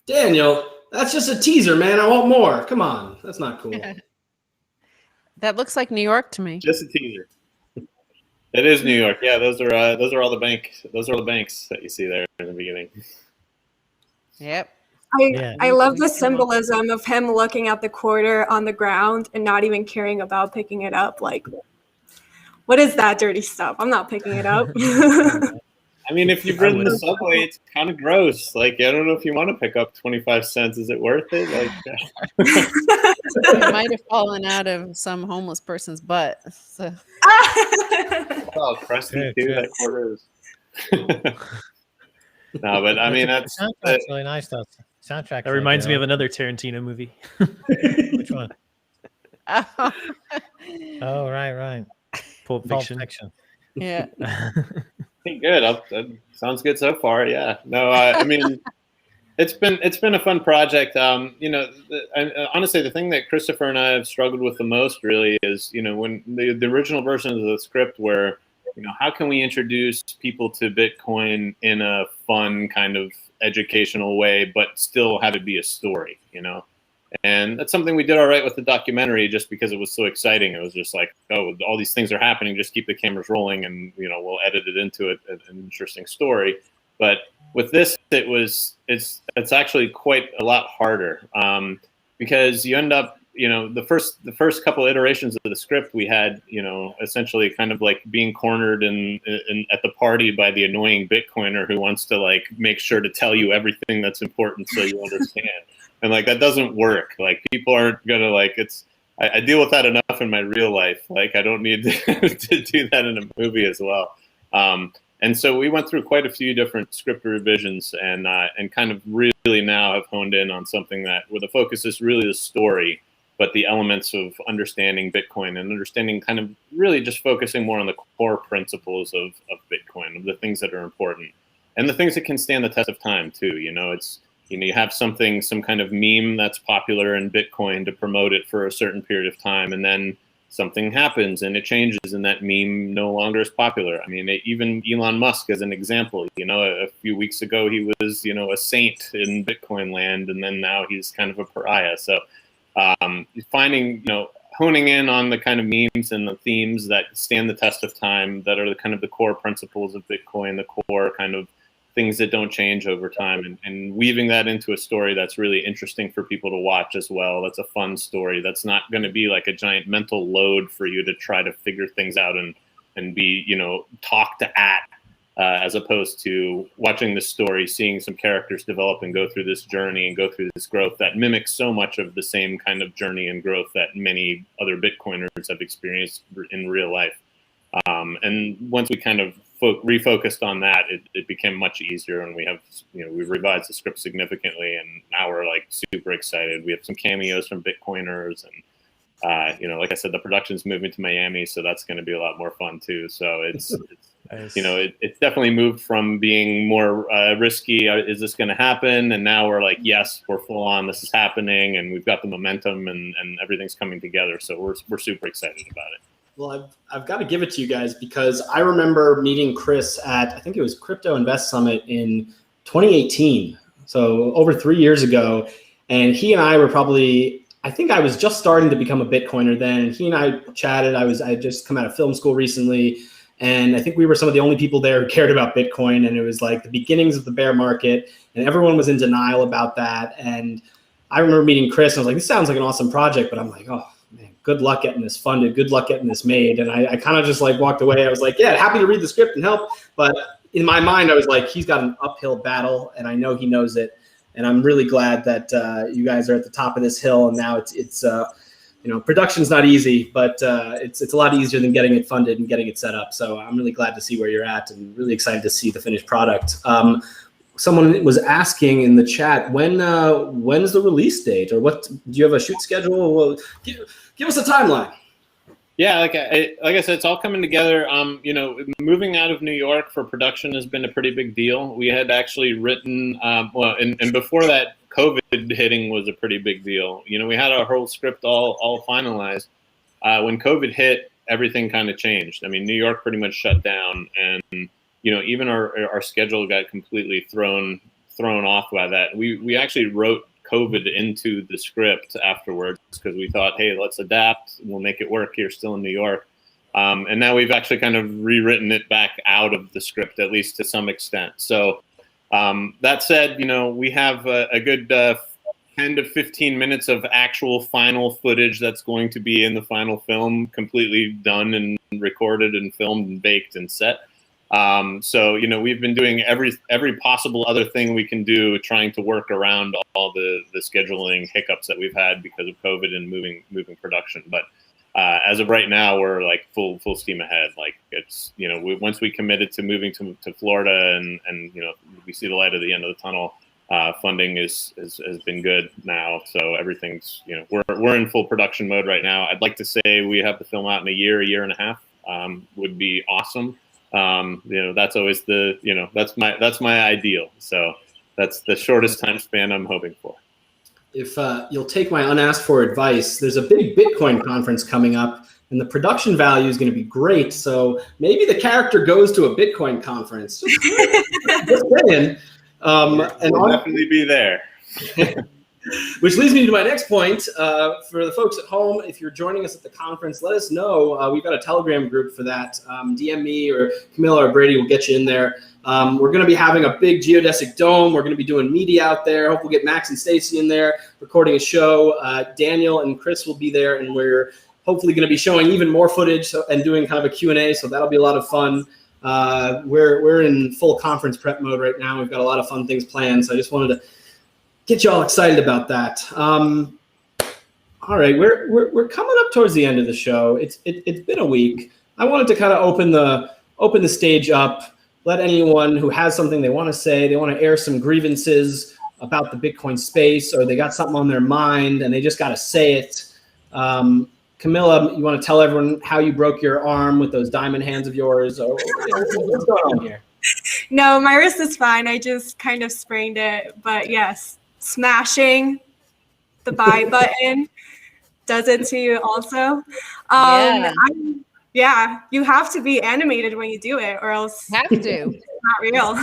Daniel, that's just a teaser, man. I want more. Come on. That's not cool. That looks like New York to me. Just a teaser. It is New York. Yeah, those are all the banks. Those are all the banks that you see there in the beginning. Yep. I love the symbolism of him looking at the quarter on the ground and not even caring about picking it up. Like, what is that dirty stuff? I'm not picking it up. I mean, if you've ridden the subway, it's kind of gross. Like, I don't know if you want to pick up 25 cents. Is it worth it? Like, It might have fallen out of some homeless person's butt. So. Oh, crusty too. That quarter is. No, but I mean, that's really nice though. Soundtrack. That reminds me of another Tarantino movie. Which one? Oh, right. Pulp Fiction. Yeah. Good. That sounds good so far. Yeah. No, I mean, it's been a fun project. Honestly, the thing that Christopher and I have struggled with the most really is, when the original versions of the script were, how can we introduce people to Bitcoin in a fun kind of educational way, but still have it be a story, And that's something we did all right with the documentary, just because it was so exciting. It was just like, oh, all these things are happening. Just keep the cameras rolling, and we'll edit it into an interesting story. But with this, it's actually quite a lot harder because you end up, the first couple iterations of the script we had, essentially kind of like being cornered in at the party by the annoying Bitcoiner who wants to like make sure to tell you everything that's important so you understand. And like, that doesn't work. Like, people aren't going to like, I deal with that enough in my real life. Like, I don't need to do that in a movie as well. And so we went through quite a few different script revisions and kind of really now have honed in on something that where the focus is really the story, but the elements of understanding Bitcoin and understanding kind of really just focusing more on the core principles of Bitcoin, of the things that are important and the things that can stand the test of time too. It's, you have some kind of meme that's popular in Bitcoin to promote it for a certain period of time. And then something happens and it changes and that meme no longer is popular. I mean, even Elon Musk as an example, a few weeks ago, he was, a saint in Bitcoin land, and then now he's kind of a pariah. So finding, honing in on the kind of memes and the themes that stand the test of time, that are the kind of the core principles of Bitcoin, the core kind of things that don't change over time, and weaving that into a story that's really interesting for people to watch as well. That's a fun story. That's not going to be like a giant mental load for you to try to figure things out and be, talked at, as opposed to watching this story, seeing some characters develop and go through this journey and go through this growth that mimics so much of the same kind of journey and growth that many other Bitcoiners have experienced in real life. And once we kind of refocused on that, it became much easier, and we have, we revised the script significantly, and now we're like super excited. We have some cameos from Bitcoiners, and like I said, the production's moving to Miami, so that's going to be a lot more fun too. So it's nice. It's definitely moved from being more risky. Is this going to happen? And now we're like, yes, we're full on. This is happening, and we've got the momentum, and everything's coming together. So we're super excited about it. Well, I've got to give it to you guys, because I remember meeting Chris at, I think it was Crypto Invest Summit in 2018. So over 3 years ago. And he and I were probably, I think I was just starting to become a Bitcoiner then. And he and I chatted. I had just come out of film school recently. And I think we were some of the only people there who cared about Bitcoin. And it was like the beginnings of the bear market, and everyone was in denial about that. And I remember meeting Chris, and I was like, this sounds like an awesome project, but I'm like, oh, man, good luck getting this funded. Good luck getting this made. And I kind of just like walked away. I was like, yeah, happy to read the script and help. But in my mind, I was like, he's got an uphill battle, and I know he knows it. And I'm really glad that you guys are at the top of this hill. And now it's production's not easy, but it's a lot easier than getting it funded and getting it set up. So I'm really glad to see where you're at, and really excited to see the finished product. Someone was asking in the chat, when's the release date, or what? Do you have a shoot schedule? Well, give us a timeline. Yeah, like I said, it's all coming together. Moving out of New York for production has been a pretty big deal. We had actually written, and before that, COVID hitting was a pretty big deal. We had our whole script all finalized. When COVID hit, everything kind of changed. I mean, New York pretty much shut down, and even our schedule got completely thrown off by that. We actually wrote COVID into the script afterwards, because we thought, hey, let's adapt. We'll make it work here, still in New York. And now we've actually kind of rewritten it back out of the script, at least to some extent. So that said, we have a good 10 to 15 minutes of actual final footage that's going to be in the final film, completely done and recorded and filmed and baked and set. So we've been doing every possible other thing we can do, trying to work around all the scheduling hiccups that we've had because of COVID and moving production. But as of right now, we're like full steam ahead. Like it's once we committed to moving to Florida, and we see the light at the end of the tunnel. Funding has been good now, so everything's we're in full production mode right now. I'd like to say we have the film out in a year and a half. Would be awesome. That's always that's my ideal. So that's the shortest time span I'm hoping for. If you'll take my unasked for advice, there's a big Bitcoin conference coming up, and the production value is going to be great. So maybe the character goes to a Bitcoin conference. Just saying. We'll definitely be there. Which leads me to my next point. For the folks at home, if you're joining us at the conference, let us know. We've got a Telegram group for that. DM me, or Camilla or Brady will get you in there. We're going to be having a big geodesic dome. We're going to be doing media out there. Hope we'll get Max and Stacy in there recording a show. Daniel and Chris will be there, and we're hopefully going to be showing even more footage and doing kind of a Q&A, so that'll be a lot of fun. We're in full conference prep mode right now. We've got a lot of fun things planned, so I just wanted to get you all excited about that. All right, we're coming up towards the end of the show. It's been a week. I wanted to kind of open the stage up let anyone who has something they want to say, they want to air some grievances about the Bitcoin space, or they got something on their mind and they just got to say it. Camilla, you want to tell everyone how you broke your arm with those diamond hands of yours? Or what's going on here? No, my wrist is fine. I just kind of sprained it. But yes, smashing the buy button does it to you also. Yeah, you have to be animated when you do it, or else Have to. it's not real.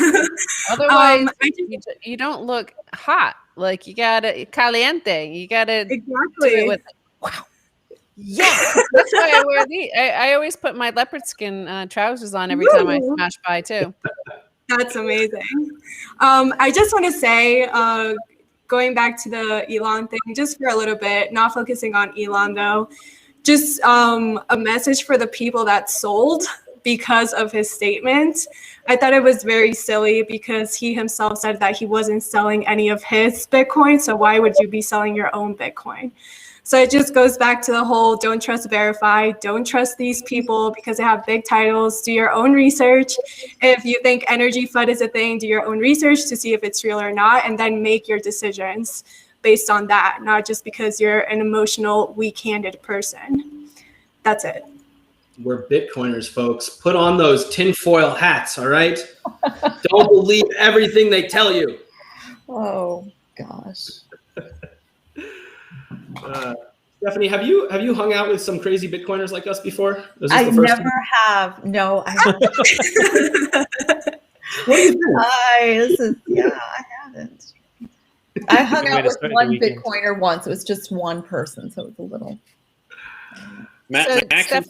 Otherwise, you don't look hot. Like you gotta caliente. You gotta do it with wow. Yeah, that's why I wear these. I always put my leopard skin trousers on every time I smash by too. That's amazing. I just want to say, going back to the Elon thing, just for a little bit, not focusing on Elon though, just a message for the people that sold because of his statement. I thought it was very silly because he himself said that he wasn't selling any of his Bitcoin. So why would you be selling your own Bitcoin? So it just goes back to the whole don't trust, verify. Don't trust these people because they have big titles. Do your own research. If you think energy FUD is a thing, do your own research to see if it's real or not, and then make your decisions based on that, not just because you're an emotional, weak-handed person. That's it. We're Bitcoiners, folks. Put on those tinfoil hats, all right? Don't believe everything they tell you. Oh, gosh. Stephanie, have you hung out with some crazy Bitcoiners like us before? I never have. No, I haven't. What do you think? I haven't. I hung out with one Bitcoiner once. It was just one person, so it was a little. Max and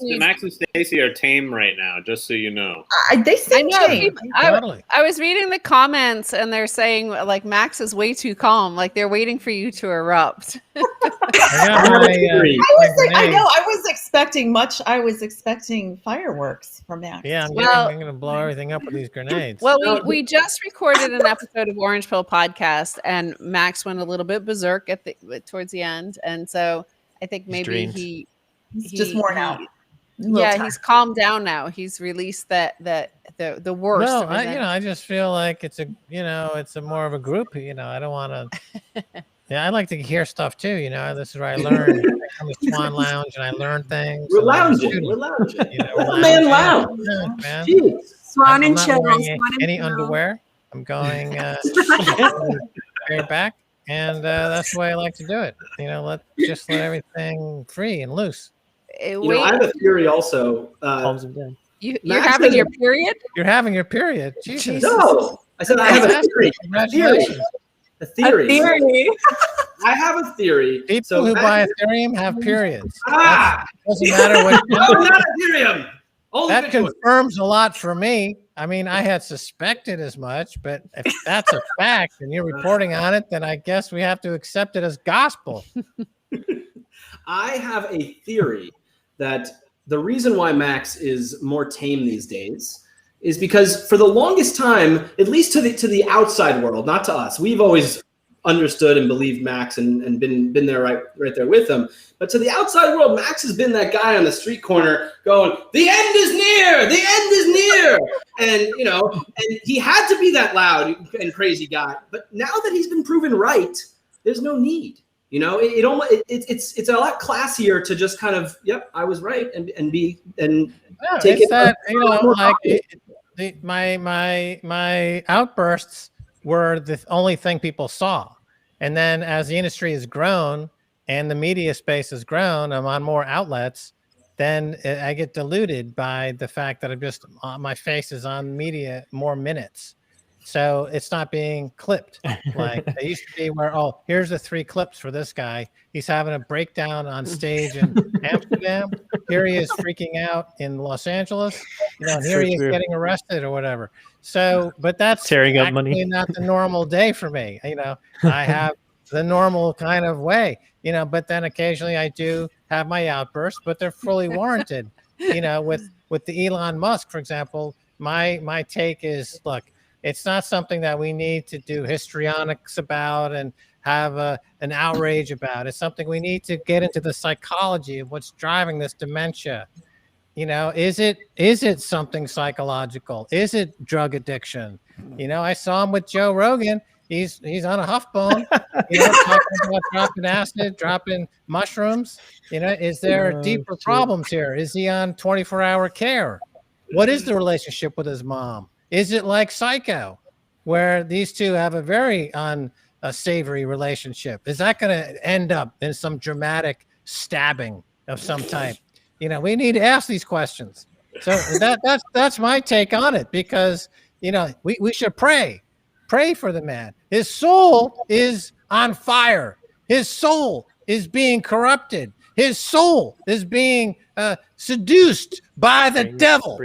Stacy are tame right now, just so you know. They seem tame. I was reading the comments, and they're saying like Max is way too calm. Like they're waiting for you to erupt. I was expecting fireworks from Max. Yeah, I'm going to blow everything up with these grenades. Well, we just recorded an episode of Orange Pill Podcast, and Max went a little bit berserk towards the end, and so I think maybe he's just worn out. Yeah, he's calmed down now. He's released the worst. No, I just feel like it's a more of a group. I don't want to. Yeah, I like to hear stuff too. This is where I learn. I come to Swan Lounge and I learn things. We're lounging. We're man lounge. Man. Swan and chill. Any underwear? I'm going bareback, and that's the way I like to do it. Let everything free and loose. I have a theory also. You're having your period? You're having your period. Jesus. No, I said I have a theory. Congratulations. A theory. I have a theory. People who buy Ethereum have periods. Doesn't matter what. No, not Ethereum. Only that Bitcoin. Confirms a lot for me. I mean, I had suspected as much, but if that's a fact and you're reporting on it, then I guess we have to accept it as gospel. I have a theory that the reason why Max is more tame these days is because for the longest time, at least to the outside world, not to us, we've always understood and believed Max and been there right there with him. But to the outside world, Max has been that guy on the street corner going, "The end is near! The end is near!" And he had to be that loud and crazy guy. But now that he's been proven right, there's no need. It's a lot classier to just kind of, yep, I was right, and take it. That, my outbursts were the only thing people saw, and then as the industry has grown and the media space has grown, I'm on more outlets. Then I get diluted by the fact that my face is on media more minutes. So it's not being clipped like they used to be where, here's the 3 clips for this guy. He's having a breakdown on stage in Amsterdam. Here he is freaking out in Los Angeles. And here he is getting arrested or whatever. So, but that's tearing up money. Not the normal day for me. I have the normal kind of way, but then occasionally I do have my outbursts, but they're fully warranted. With the Elon Musk, for example, my take is, look, it's not something that we need to do histrionics about and have an outrage about. It's something we need to get into the psychology of what's driving this dementia. You know, is it something psychological? Is it drug addiction? You know, I saw him with Joe Rogan. He's on a huff bone, you know, talking about dropping acid, dropping mushrooms. You know, is there deeper problems here? Is he on 24-hour care? What is the relationship with his mom? Is it like Psycho, where these two have a very unsavory relationship? Is that going to end up in some dramatic stabbing of some type? You know, we need to ask these questions. So that's my take on it, because, you know, we should pray for the man. His soul is on fire. His soul is being corrupted. His soul is being seduced by the devil.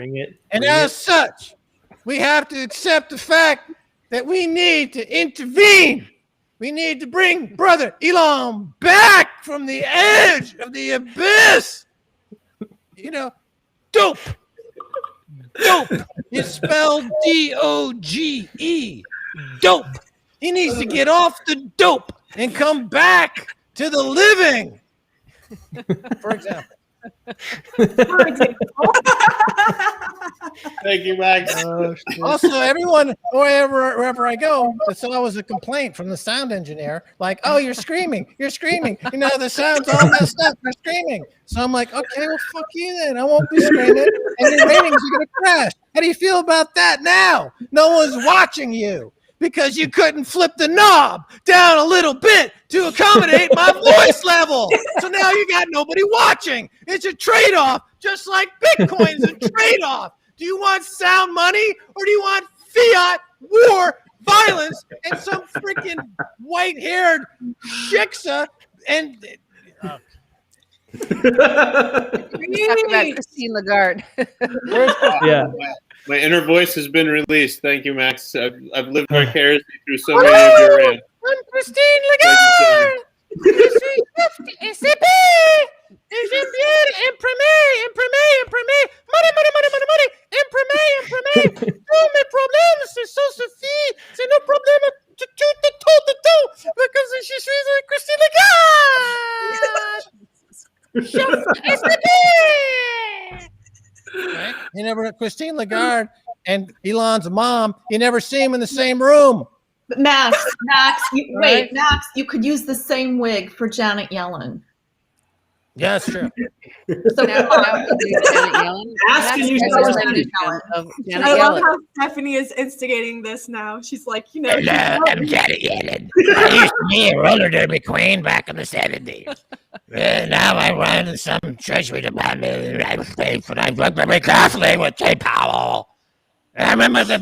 And as such, we have to accept the fact that we need to intervene. We need to bring brother Elon back from the edge of the abyss. You know, dope. Dope is spelled D-O-G-E. Dope. He needs to get off the dope and come back to the living. For example. Thank you, Max. Also, everyone, wherever I go, it's always a complaint from the sound engineer, like, "Oh, you're screaming. You know, the sound's all messed up. You're screaming." So I'm like, "Okay, well, fuck you then. I won't be screaming, and your ratings are gonna crash." How do you feel about that now? No one's watching you because you couldn't flip the knob down a little bit to accommodate my voice level. So now you got nobody watching. It's a trade-off, just like Bitcoin's a trade-off. Do you want sound money, or do you want fiat, war, violence, and some freaking white-haired shiksa? And Talk about Christine Lagarde. Yeah. My inner voice has been released. Thank you, Max. I've lived vicariously through so many of your rants. I'm Christine Lagarde. Right? You never, Christine Lagarde and Elon's mom, you never see them in the same room. But Max, wait, Max, you could use the same wig for Janet Yellen. Yeah, that's true. So Janet Yellen. Ask and you shall receive. Janet I love Yellen. how Stephanie is instigating this now. She's like, you know, Hello, I'm Janet Yellen. I used to be a roller derby queen back in the 70s. Now I run some treasury department in the United States, and I work very closely with Jay Powell. And I remember the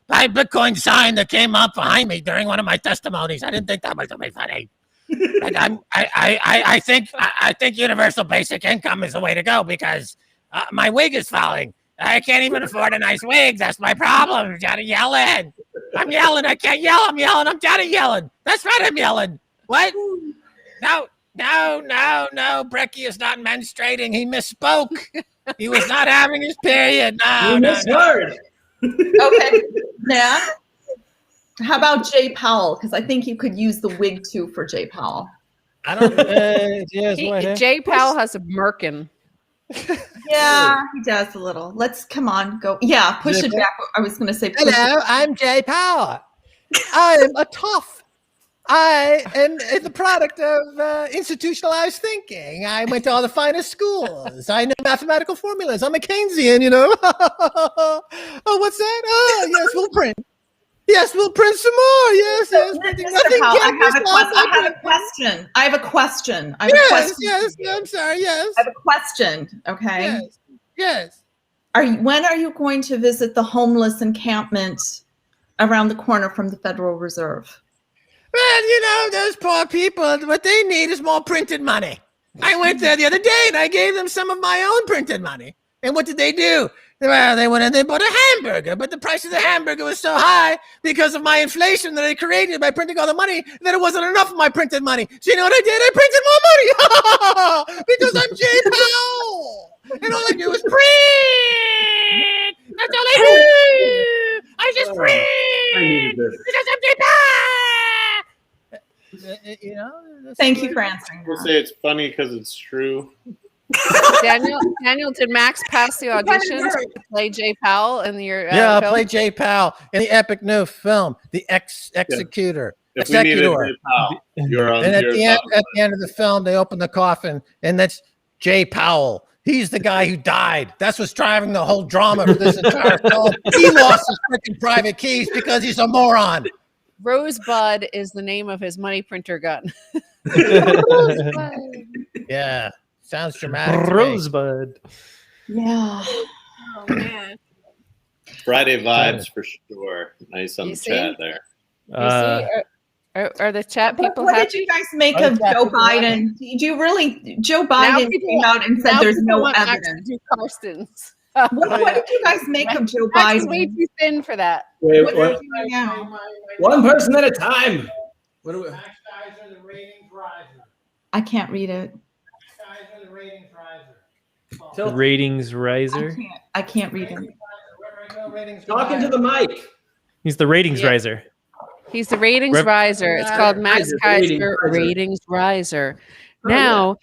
Bitcoin sign that came up behind me during one of my testimonies. I didn't think that was very funny. I think universal basic income is the way to go, because my wig is falling. I can't even afford a nice wig. That's my problem. Janet Yellen. I'm yelling. I can't yell. I'm yelling. I'm Janet Yellen. That's right. I'm yelling. What? No. Brecky is not menstruating. He misspoke. He was not having his period. You misheard. okay, now, how about Jay Powell? Because I think you could use the wig too for Jay Powell. I don't. Jay Powell has a merkin. Yeah, he does a little. Let's come on, go. Yeah, push it back. I was going to say. Hello, I'm Jay Powell. I am a tough. I am the product of institutionalized thinking. I went to all the finest schools. I know mathematical formulas. I'm a Keynesian, you know. Oh, what's that? Oh, yes, we'll print. Yes, we'll print some more. Yes. Mr. Powell, I have a question. Yes, I'm sorry, yes. I have a question, okay? Yes. When are you going to visit the homeless encampment around the corner from the Federal Reserve? Well, you know, those poor people, what they need is more printed money. I went there the other day and I gave them some of my own printed money. And what did they do? Well, they went and they bought a hamburger, but the price of the hamburger was so high because of my inflation that I created by printing all the money that it wasn't enough of my printed money. So you know what I did? I printed more money because I'm Jay Powell. And all I do is print. That's all I do. I just print. I needed this. Because I'm Jay Powell. You know, Thank you for answering We'll that. say it's funny because it's true. Daniel, did Max pass the audition to play Jay Powell in your Yeah, I'll film? play Jay Powell in the epic new film, The Executor. If we needed Executor. Jay Powell, you're on. And at you're the end of the film, they open the coffin, and that's Jay Powell. He's the guy who died. That's what's driving the whole drama for this entire film. He lost his freaking private keys because he's a moron. Rosebud is the name of his money printer gun. Yeah, sounds dramatic. to me. Rosebud. Yeah. Oh man. Friday vibes for sure. Nice on You the see? chat there. You see, are the chat people What happy? did you guys make Oh, of yeah, Joe people Biden? Did you really? Joe Now Biden people- came out and said Now there's people no want Max to evidence. do Karstens. What did you guys make of Joe Max is way Biden? too thin for that. Wait, What what? are you doing now? One person at a time. What do we? Max Keiser, the ratings riser. I can't read it. Max Keiser, the ratings riser. Tell- Ratings riser. I can't read it. Talking to the mic. He's the ratings Yeah. riser. He's the ratings Rep- riser. It's called Max Keiser, Keiser, ratings riser. Oh, Now,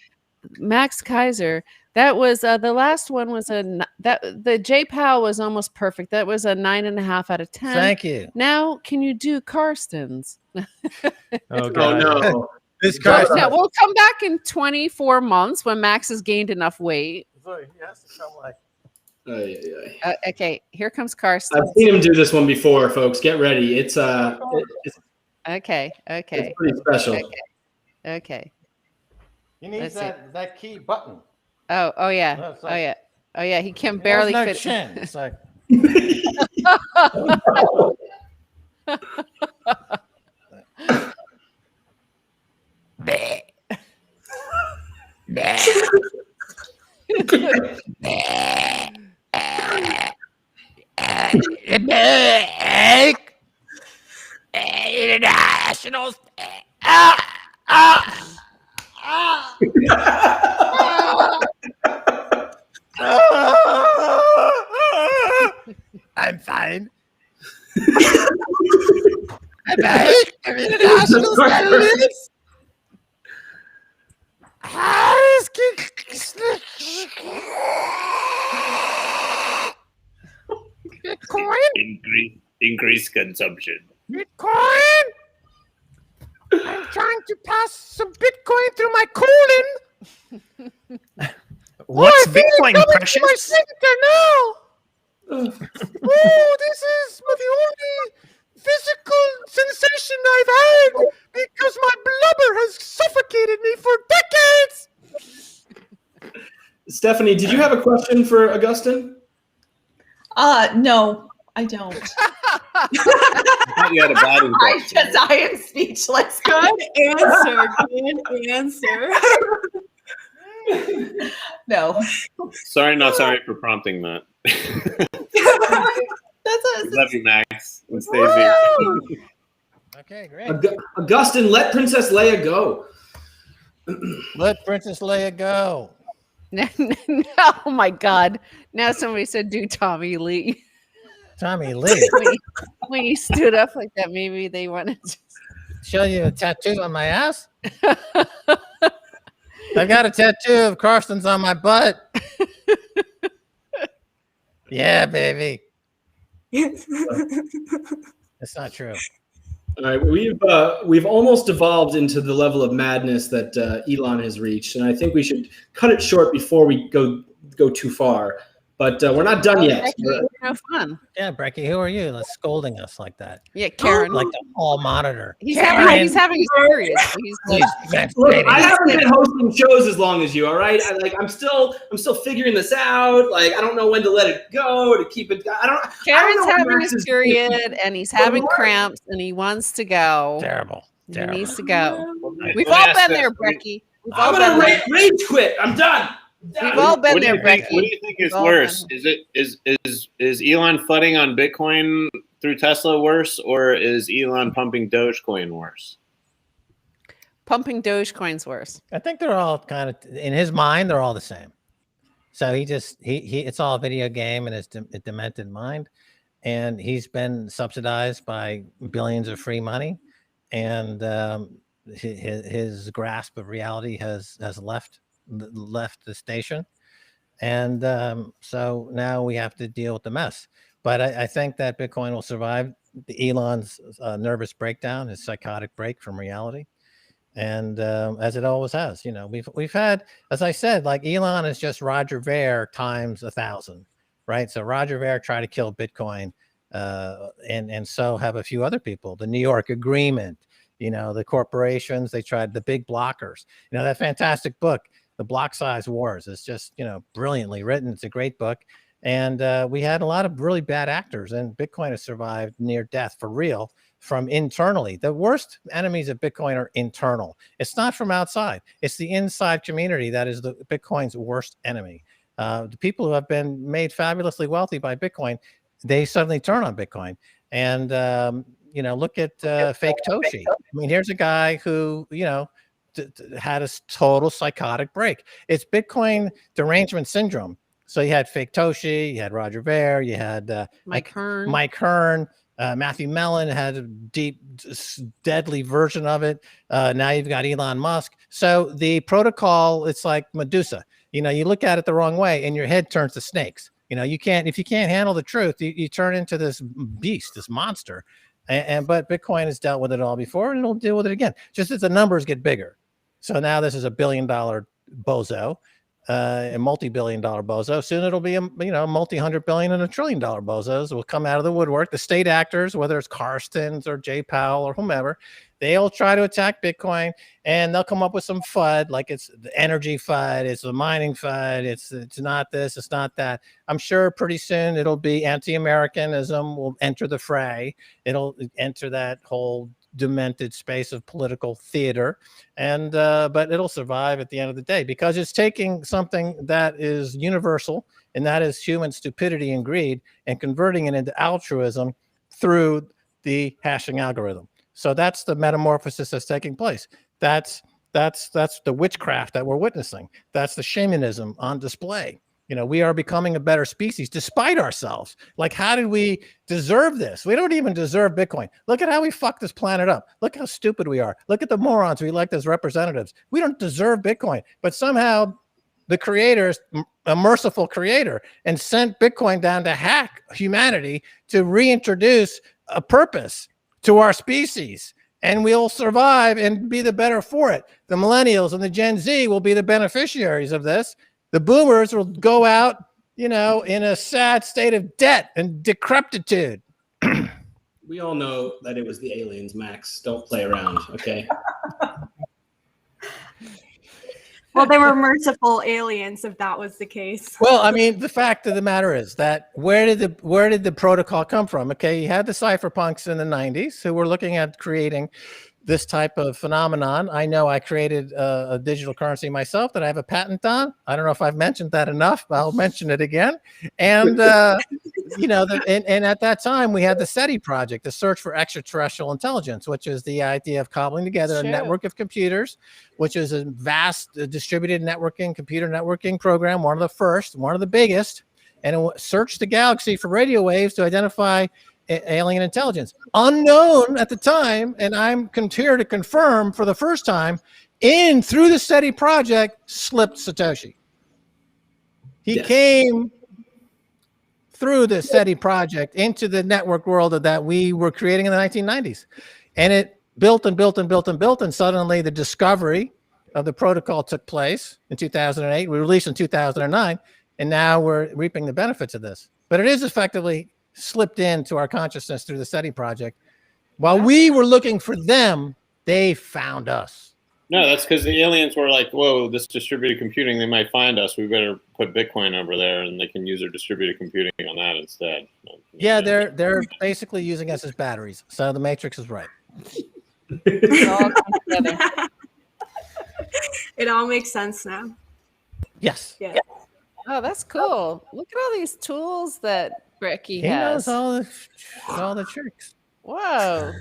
Max Keiser, that was the last one was the Jay Powell was almost perfect. That was a 9.5 out of 10. Thank you. Now, can you do Karstens? Oh Oh god. no. This Guys- guy's Now, we'll come back in 24 months when Max has gained enough weight. Okay, here comes Karsten. I've seen him do this one before, folks. Get ready. It's Okay. it's pretty special. Okay. He needs Let's that key button. Oh yeah. That's Oh like- yeah. Oh yeah. He can barely no fit. chin. It's like Internationals. I'm fine. I'm fine. Internationals. Bitcoin. Increase consumption. Bitcoin. I'm trying to pass some Bitcoin through my colon. What's I feel it Bitcoin, coming to precious? my center now. Oh, this is the only physical sensation I've had because my blubber has suffocated me for decades. Stephanie, did you have a question for Augustine? No, I don't. I thought you had a body question. I am speechless. Good answer. Good answer. No. Sorry, not sorry for prompting that. Love you, Max and Stacy. okay, great. Augustine, let Princess Leia go. Let Princess Leia go. Oh my God. Now somebody said do Tommy Lee. Tommy Lee, When he stood up like that, maybe they wanted to. show you a tattoo on my ass. I've got a tattoo of Karsten's on my butt. Yeah, baby. That's not true. All right, we've almost evolved into the level of madness that Elon has reached, and I think we should cut it short before we go too far. But we're not done yet. No fun. Yeah, Brecky, who are you? That's scolding us like that. Yeah, Karen. Like the hall monitor. He's having his period. So he's like, Look, I haven't been hosting shows as long as you. All right, I'm still figuring this out. Like, I don't know when to let it go, to keep it. I don't Karen's know what having Max his is period thinking. and he's having cramps and he wants to go. Terrible. He Terrible. needs to go. Let We've me all ask been this. there, Brecky. We've all I'm been gonna there. rage quit. I'm done. We've all been What do there, you think? What do Brecky. you think is We've all worse? been Is Elon flooding on Bitcoin through Tesla worse, or is Elon pumping Dogecoin worse? Pumping Dogecoin's worse. I think they're all kind of, in his mind, they're all the same. So he it's all a video game in his demented mind. And he's been subsidized by billions of free money. And his grasp of reality has left left the station. And so now we have to deal with the mess. But I think that Bitcoin will survive the Elon's nervous breakdown, his psychotic break from reality. And as it always has, we've had, as I said, like Elon is just Roger Ver times 1,000, right? So Roger Ver tried to kill Bitcoin, and so have a few other people. The New York Agreement, the corporations, they tried, the big blockers. That fantastic book, The Block Size Wars, is just brilliantly written. It's a great book. And we had a lot of really bad actors, and Bitcoin has survived near death for real from internally. The worst enemies of Bitcoin are internal. It's not from outside. It's the inside community that is the Bitcoin's worst enemy. The people who have been made fabulously wealthy by Bitcoin, they suddenly turn on Bitcoin. And, look at fake Toshi. I mean, here's a guy who, had a total psychotic break. It's Bitcoin derangement syndrome. So you had fake Toshi, you had Roger Ver, you had Mike Hearn, Matthew Mellon had a deep, deadly version of it. Now you've got Elon Musk. So the protocol, it's like Medusa. You look at it the wrong way and your head turns to snakes. If you can't handle the truth, you turn into this beast, this monster. But Bitcoin has dealt with it all before, and it'll deal with it again, just as the numbers get bigger. So now this is $1 billion bozo. A multi-billion-dollar bozo. Soon it'll be a multi-hundred billion and $1 trillion bozos will come out of the woodwork. The state actors, whether it's Karstens or Jay Powell or whomever, they'll try to attack Bitcoin, and they'll come up with some FUD, like it's the energy FUD, it's the mining FUD, it's not this, it's not that. I'm sure pretty soon it'll be anti-Americanism will enter the fray. It'll enter that whole demented space of political theater, and but it'll survive at the end of the day because it's taking something that is universal, and that is human stupidity and greed, and converting it into altruism through the hashing algorithm. So that's the metamorphosis that's taking place. That's the witchcraft that we're witnessing. That's the shamanism on display. We are becoming a better species despite ourselves. Like, how did we deserve this? We don't even deserve Bitcoin. Look at how we fucked this planet up. Look how stupid we are. Look at the morons we elect as representatives. We don't deserve Bitcoin, but somehow the creator is a merciful creator and sent Bitcoin down to hack humanity to reintroduce a purpose to our species. And we'll survive and be the better for it. The millennials and the Gen Z will be the beneficiaries of this. The boomers will go out, in a sad state of debt and decrepitude. We all know that it was the aliens, Max. Don't play around, okay? Well, they were merciful aliens if that was the case. Well, I mean, the fact of the matter is that where did the protocol come from? Okay, you had the cypherpunks in the 90s who were looking at creating this type of phenomenon. I know I created a digital currency myself that I have a patent on. I don't know if I've mentioned that enough, but I'll mention it again. And, and at that time we had the SETI project, the Search for Extraterrestrial Intelligence, which is the idea of cobbling together a network of computers, which is a vast distributed computer networking program, one of the first, one of the biggest, and it searched the galaxy for radio waves to identify alien intelligence, unknown at the time, and I'm here to confirm for the first time, through the SETI project, slipped Satoshi. He came through the SETI project into the network world that we were creating in the 1990s, and it built and built and built and built, and suddenly the discovery of the protocol took place in 2008. We released in 2009, and now we're reaping the benefits of this. But it is effectively slipped into our consciousness through the SETI project. While we were looking for them, they found us. No, that's because the aliens were like, whoa, this distributed computing, they might find us. We better put Bitcoin over there, and they can use their distributed computing on that instead. Yeah, they're basically using us as batteries. So the Matrix is right. It all comes together. It all makes sense now. Yes. Yeah. Oh, that's cool. Look at all these tools that Brecky He has. knows all the tricks. Whoa.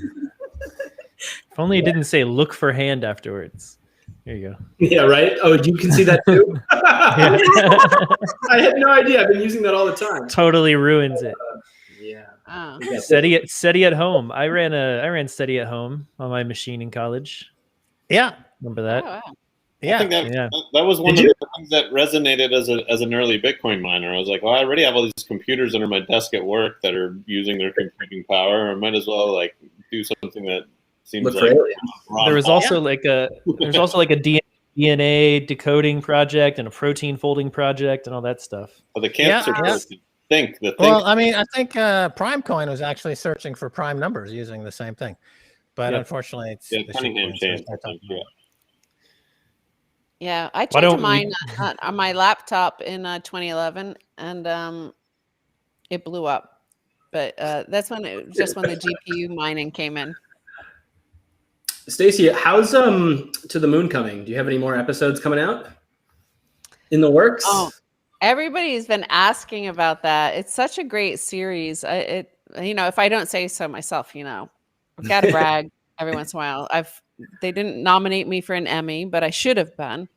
If only it didn't say look for hand afterwards. There you go. Yeah, right? Oh, you can see that too? I had no idea. I've been using that all the time. Totally ruins it. Yeah. Oh. SETI at home. I ran SETI at home on my machine in college. Yeah. Remember that? Oh, wow. I think that was one of the things that resonated as an early Bitcoin miner. I was like, well, I already have all these computers under my desk at work that are using their computing power. I might as well like do something that seems like there was also like a DNA decoding project and a protein folding project and all that stuff. Well, the cancer think. Well, I mean, I think PrimeCoin was actually searching for prime numbers using the same thing, but unfortunately, it's Cunningham chain. Yeah, I tried to mine on my laptop in 2011, and it blew up. But that's when the GPU mining came in. Stacy, how's To the Moon coming? Do you have any more episodes coming out in the works? Oh, everybody's been asking about that. It's such a great series. If I don't say so myself, I've got to brag every once in a while. They didn't nominate me for an Emmy, but I should have been.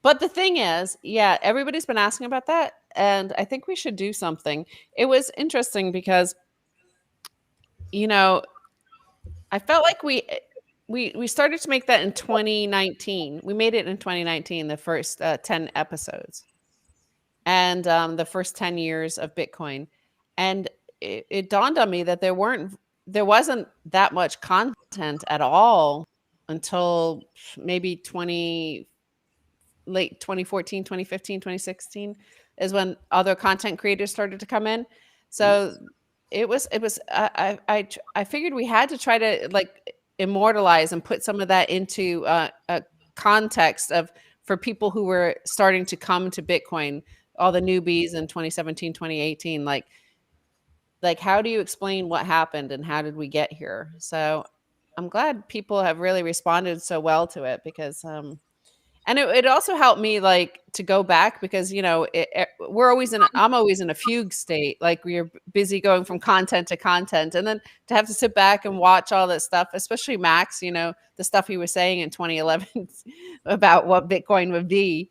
But the thing is, everybody's been asking about that, and I think we should do something. It was interesting because, I felt like we started to make that in 2019. We made it in 2019, the first 10 episodes, and the first 10 years of Bitcoin, and it dawned on me that there wasn't that much content at all until maybe late 2014, 2015, 2016 is when other content creators started to come in. So it was I figured we had to try to like immortalize and put some of that into a context for people who were starting to come to Bitcoin, all the newbies in 2017, 2018, like how do you explain what happened and how did we get here? So I'm glad people have really responded so well to it, because and it also helped me like to go back, because I'm always in a fugue state, like we're busy going from content to content, and then to have to sit back and watch all that stuff, especially Max, the stuff he was saying in 2011 about what Bitcoin would be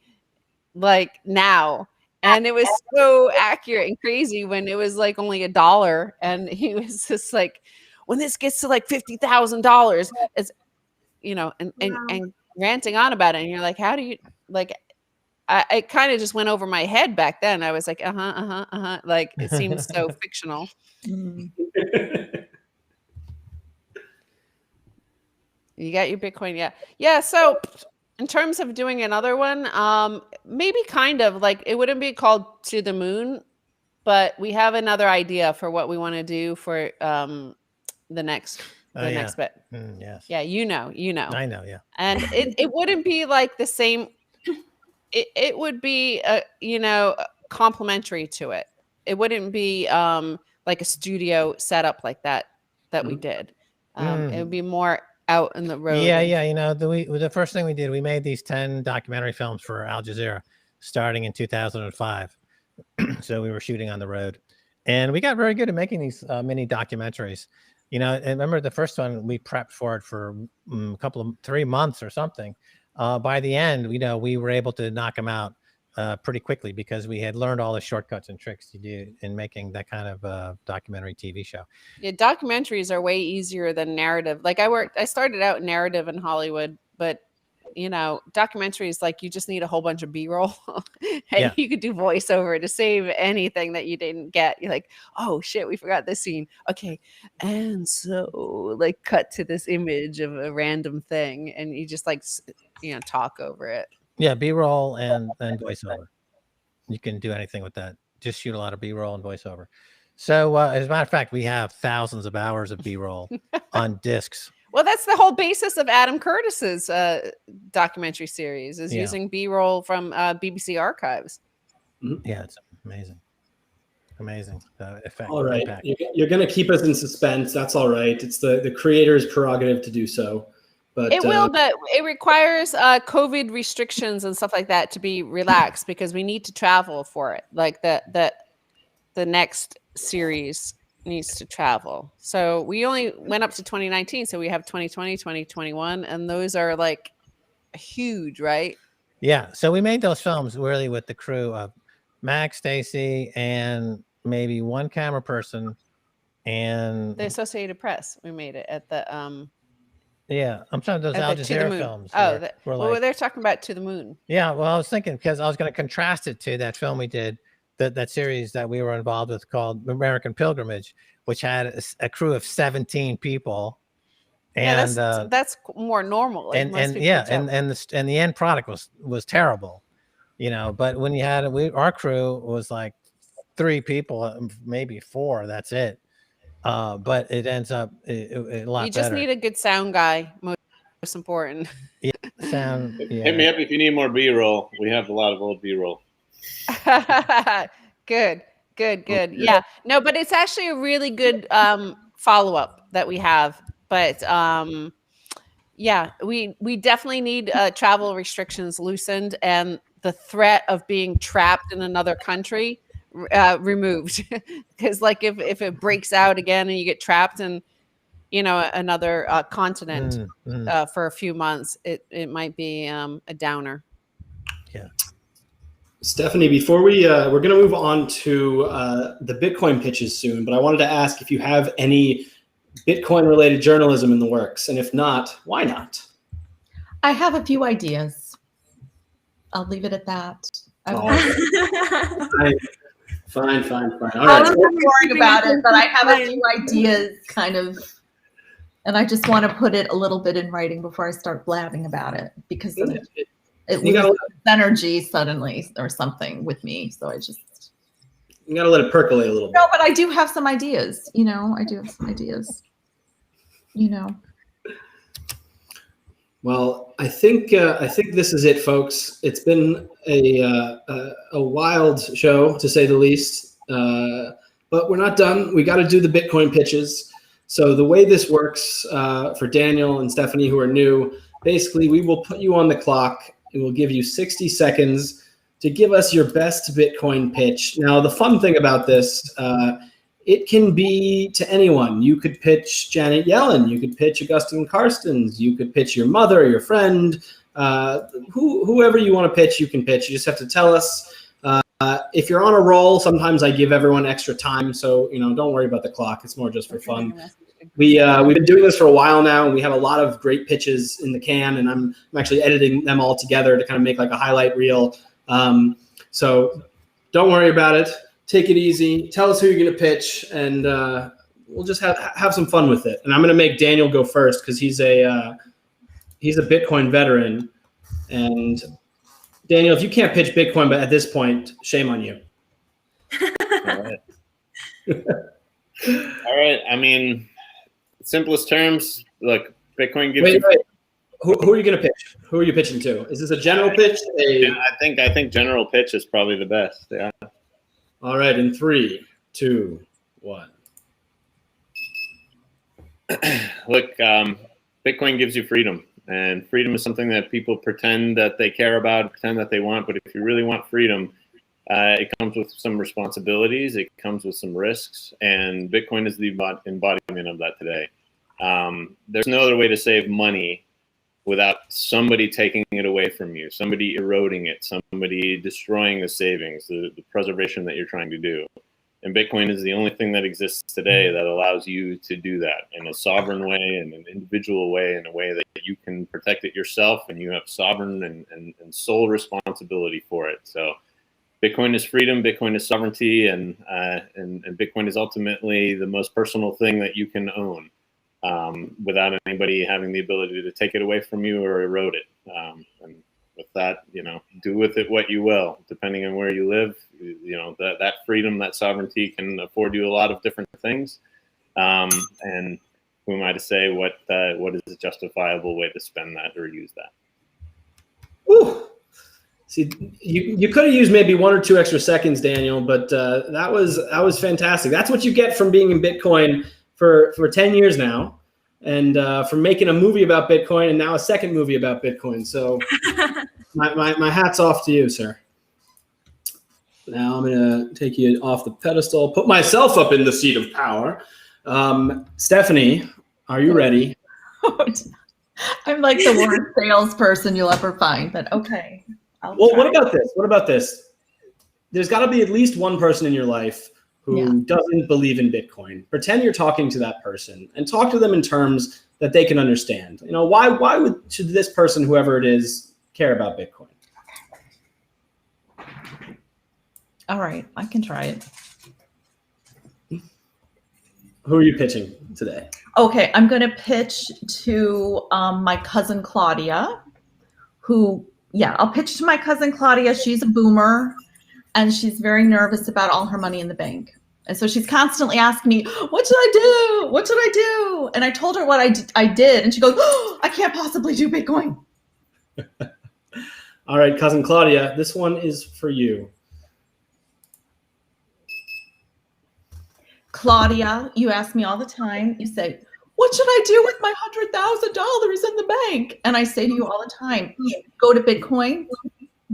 like now. And it was so accurate and crazy when it was like only $1, and he was just like, when this gets to like $50,000, it's and ranting on about it, and you're like, how do you like? I kind of just went over my head back then. I was like, like it seems so fictional. You got your Bitcoin, yeah. So in terms of doing another one, maybe kind of like it wouldn't be called To the Moon, but we have another idea for what we want to do for the next bit. Yes. Yeah, you know. I know, yeah. And it wouldn't be like the same. It would be complementary to it. It wouldn't be like a studio setup like that we did. It would be more out in the road. Yeah. The first thing we did, we made these 10 documentary films for Al Jazeera starting in 2005. So we were shooting on the road, and we got very good at making these mini documentaries. And remember the first one, we prepped for it for 3 months or something. By the end, we were able to knock them out pretty quickly, because we had learned all the shortcuts and tricks to do in making that kind of documentary TV show. Yeah, documentaries are way easier than narrative. Like I started out narrative in Hollywood, but documentaries, like you just need a whole bunch of B-roll and you could do voiceover to save anything that you didn't get. You're like, oh shit, we forgot this scene. Okay. And so like cut to this image of a random thing, and you just like, talk over it. Yeah. B-roll and voiceover. You can do anything with that. Just shoot a lot of B-roll and voiceover. So as a matter of fact, we have thousands of hours of B-roll on discs. Well, that's the whole basis of Adam Curtis's documentary series, is using B-roll from BBC archives. Yeah, it's amazing. Effect. All right, you're going to keep us in suspense. That's all right. It's the creator's prerogative to do so. But it will, but it requires COVID restrictions and stuff like that to be relaxed, because we need to travel for it. Like the next series needs to travel. So we only went up to 2019. So we have 2020, 2021, and those are like huge, right? Yeah. So we made those films really with the crew of Max, Stacy, and maybe one camera person, and the Associated Press. We made it at the Yeah, I'm talking those Al To the Jazeera moon. films. Oh, were well, like, they're talking about To the Moon. yeah. Well, I was thinking because I was going to contrast it to that film we did, that series that we were involved with called American Pilgrimage, which had a crew of 17 people. And Yeah, that's more normal. Like most people yeah, tell. and the end product was terrible, you know. But when you had our crew was like 3 people, maybe 4. That's it. But it ends up a lot You just better. need a good sound guy. Most important. Yeah, sound. Yeah. Hit me up if you need more B-roll. We have a lot of old B-roll. Good. Yeah. No, but it's actually a really good follow-up that we have. But yeah, we definitely need travel restrictions loosened and the threat of being trapped in another country removed. Because like if it breaks out again and you get trapped in another continent for a few months, it might be a downer. Yeah. Stephanie, before we're going to move on to the Bitcoin pitches soon, but I wanted to ask if you have any Bitcoin-related journalism in the works, and if not, why not? I have a few ideas. I'll leave it at that. Fine. All I'm right. not worrying about it, but I have a few ideas kind of, and I just want to put it a little bit in writing before I start blabbing about it, because it loses energy suddenly or something with me. So you got to let it percolate a little bit. No, but I do have some ideas. Well, I think this is it, folks. It's been a wild show, to say the least, but we're not done. We got to do the Bitcoin pitches. So the way this works for Daniel and Stephanie, who are new, basically we will put you on the clock and we'll give you 60 seconds to give us your best Bitcoin pitch. Now, the fun thing about this, it can be to anyone. You could pitch Janet Yellen. You could pitch Augustine Carstens. You could pitch your mother, your friend, whoever you want to pitch, you can pitch. You just have to tell us. If you're on a roll, sometimes I give everyone extra time. So, don't worry about the clock. It's more just for fun. We've been doing this for a while now, and we have a lot of great pitches in the can, and I'm actually editing them all together to kind of make like a highlight reel. So don't worry about it. Take it easy. Tell us who you're going to pitch, and we'll just have some fun with it. And I'm going to make Daniel go first because he's a Bitcoin veteran. And Daniel, if you can't pitch Bitcoin, but at this point, shame on you. All right. All right. I mean, simplest terms. Look, Bitcoin gives you. Wait. Who are you going to pitch? Who are you pitching to? Is this a general pitch? I think general pitch is probably the best. Yeah. All right. In 3, 2, 1. Look, Bitcoin gives you freedom, and freedom is something that people pretend that they care about, pretend that they want. But if you really want freedom, it comes with some responsibilities. It comes with some risks, and Bitcoin is the embodiment of that today. There's no other way to save money without somebody taking it away from you, somebody eroding it, somebody destroying the savings, the preservation that you're trying to do. And Bitcoin is the only thing that exists today that allows you to do that in a sovereign way, in an individual way, in a way that you can protect it yourself, and you have sovereign and sole responsibility for it. So Bitcoin is freedom, Bitcoin is sovereignty, and Bitcoin is ultimately the most personal thing that you can own. Without anybody having the ability to take it away from you or erode it. And with that, do with it what you will, depending on where you live. That freedom, that sovereignty can afford you a lot of different things. And who am I to say what is a justifiable way to spend that or use that? Ooh. See, you could have used maybe 1 or 2 extra seconds, Daniel, but that was fantastic. That's what you get from being in Bitcoin for 10 years now, and from making a movie about Bitcoin and now a second movie about Bitcoin. So my hat's off to you, sir. Now I'm going to take you off the pedestal, put myself up in the seat of power. Stephanie, are you ready? I'm like the worst salesperson you'll ever find, but okay. Well, what about this? There's got to be at least one person in your life who doesn't believe in Bitcoin. Pretend you're talking to that person and talk to them in terms that they can understand? You know, should this person, whoever it is, care about Bitcoin? All right, I can try it. Who are you pitching today? Okay, I'm going to pitch to my cousin Claudia, I'll pitch to my cousin Claudia. She's a boomer, and she's very nervous about all her money in the bank. And so she's constantly asking me, what should I do? What should I do? And I told her what I did, and she goes, oh, I can't possibly do Bitcoin. All right, cousin Claudia, this one is for you. Claudia, you ask me all the time, you say, what should I do with my $100,000 in the bank? And I say to you all the time, go to Bitcoin,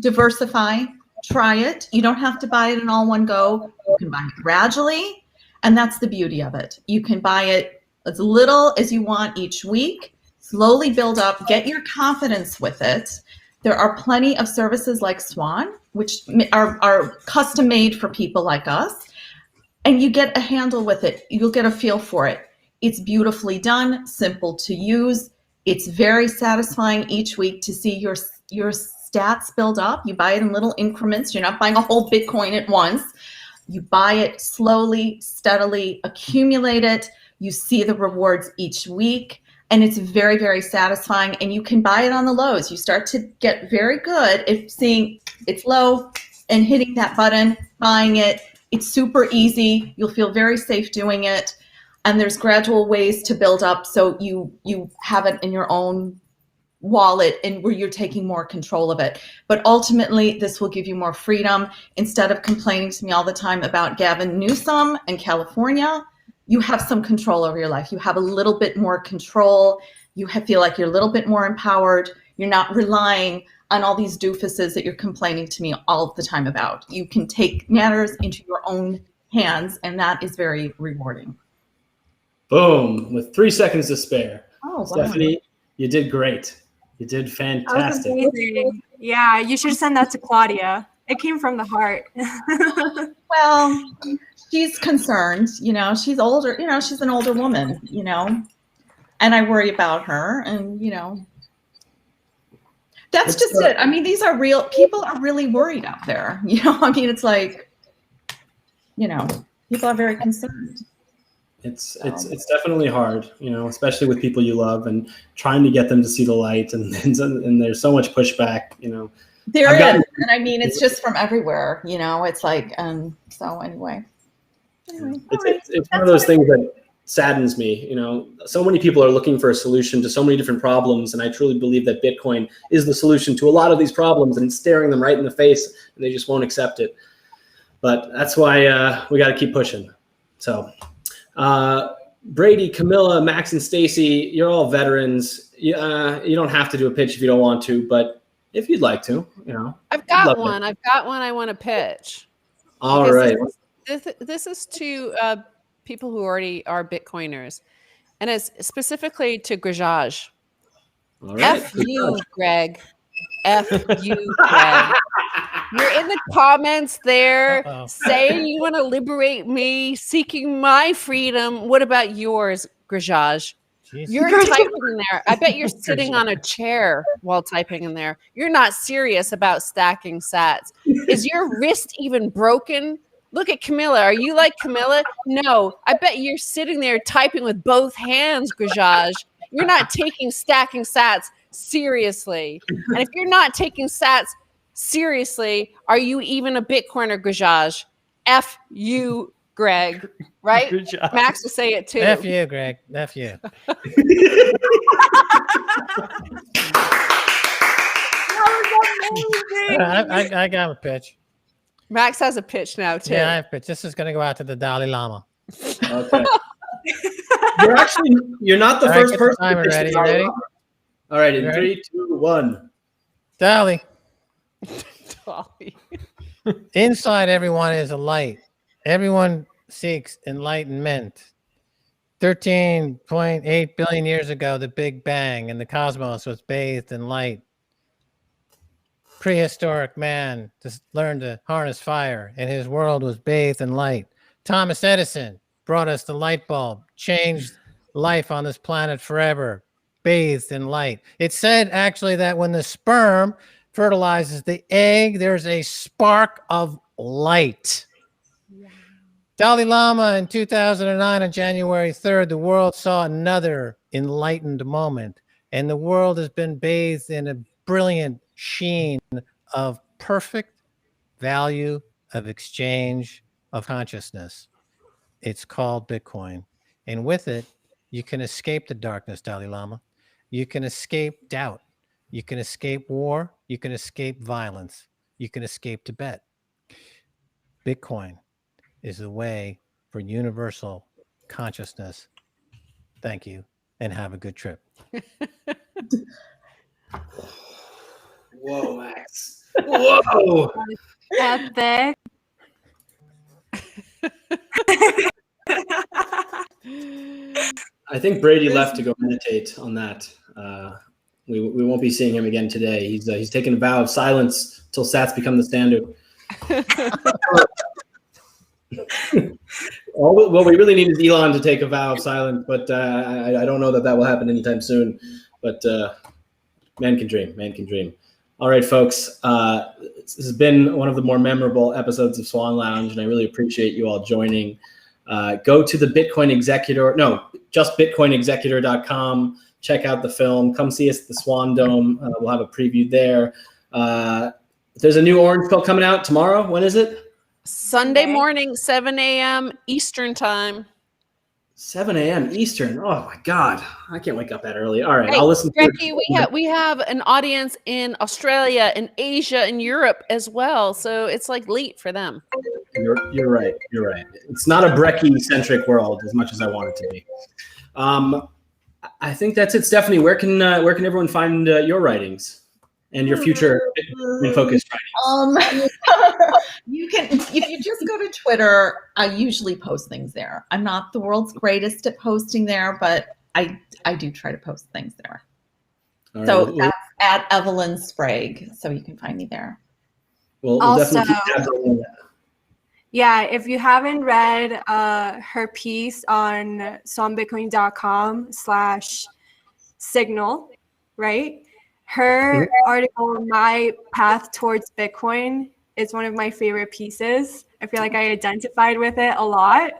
diversify, try it. You don't have to buy it in all one go. You can buy it gradually. And that's the beauty of it. You can buy it as little as you want each week, slowly build up, get your confidence with it. There are plenty of services like Swan, which are custom made for people like us. And you get a handle with it. You'll get a feel for it. It's beautifully done, simple to use. It's very satisfying each week to see your stats build up. You buy it in little increments. You're not buying a whole Bitcoin at once. You buy it slowly, steadily, accumulate it. You see the rewards each week, and it's very, very satisfying. And you can buy it on the lows. You start to get very good at seeing it's low and hitting that button, buying it. It's super easy. You'll feel very safe doing it. And there's gradual ways to build up so you have it in your own wallet and where you're taking more control of it. But ultimately, this will give you more freedom. Instead of complaining to me all the time about Gavin Newsom and California, you have some control over your life. You have a little bit more control. You feel like you're a little bit more empowered. You're not relying on all these doofuses that you're complaining to me all the time about. You can take matters into your own hands, and that is very rewarding. Boom, with 3 seconds to spare. Oh, wow. Stephanie, you did great. You did fantastic. That was amazing. Yeah, you should send that to Claudia. It came from the heart. Well, she's concerned, she's older, she's an older woman, and I worry about her, and, that's just it. I mean, these are real, people are really worried out there. It's like, people are very concerned. It's definitely hard, especially with people you love and trying to get them to see the light, and there's so much pushback, There is, and I mean, it's just from everywhere, it's like, so anyway. It's one of those things that saddens me, so many people are looking for a solution to so many different problems, and I truly believe that Bitcoin is the solution to a lot of these problems, and it's staring them right in the face, and they just won't accept it. But that's why we got to keep pushing. So Brady, Camilla, Max, and Stacy, you're all veterans. You don't have to do a pitch if you don't want to, but if you'd like to, I've got one. I've got one I want to pitch. All right. This is to people who already are Bitcoiners, and it's specifically to Grajaj. All right. F you, Greg. F you, Greg. You're in the comments there saying you want to liberate me, seeking my freedom. What about yours, Grajaj? You're typing there. I bet you're sitting on a chair while typing in there. You're not serious about stacking sats. Is your wrist even broken? Look at Camilla. Are you like Camilla? No. I bet you're sitting there typing with both hands, Grajaj. You're not taking stacking sats seriously. And if you're not taking sats seriously, are you even a Bitcoiner, Grajaj? F you, Greg. Right? Max will say it too. F you, Greg. F you. I got a pitch. Max has a pitch now too. Yeah, I have a pitch. This is going to go out to the Dalai Lama. Okay. You're not the first person. Timer ready? You ready? All right, in 3, 2, 1. Dolly. Dolly. Inside everyone is a light. Everyone seeks enlightenment. 13.8 billion years ago, the Big Bang and the cosmos was bathed in light. Prehistoric man just learned to harness fire, and his world was bathed in light. Thomas Edison brought us the light bulb, changed life on this planet forever, bathed in light. It said actually that when the sperm fertilizes the egg, there's a spark of light. Dalai Lama in 2009 on January 3rd, the world saw another enlightened moment, and the world has been bathed in a brilliant sheen of perfect value of exchange of consciousness. It's called Bitcoin. And with it, you can escape the darkness, Dalai Lama. You can escape doubt. You can escape war. You can escape violence. You can escape Tibet. Bitcoin is the way for universal consciousness. Thank you, and have a good trip. Whoa, Max. Whoa. Epic. I think Brady left to go meditate on that. We won't be seeing him again today. He's taken a vow of silence till Sats become the standard. What we really need is Elon to take a vow of silence, but I don't know that will happen anytime soon. But man can dream. Man can dream. All right, folks. This has been one of the more memorable episodes of Swan Lounge, and I really appreciate you all joining. Go to the Bitcoin Executor. No, just bitcoinexecutor.com. Check out the film. Come see us at the Swan Dome. We'll have a preview there. There's a new orange pill coming out tomorrow. When is it? Sunday morning, 7 a.m. Eastern time. 7 a.m. Eastern. Oh my God, I can't wake up that early. All right, Hey, I'll listen. Ricky, we have an audience in Australia, in Asia, and Europe as well. So it's like late for them. You're right. You're right. It's not a Brecky-centric world as much as I want it to be. I think that's it, Stephanie. Where can everyone find your writings and your future focused writings? You can, if you just go to Twitter, I usually post things there. I'm not the world's greatest at posting there, but I do try to post things there. All So right, that's at Evelyn Sprague. So you can find me there. we'll Also, definitely keep tabs on that. Yeah, if you haven't read her piece on swanbitcoin.com/signal, right? Her article, My Path Towards Bitcoin, is one of my favorite pieces. I feel like I identified with it a lot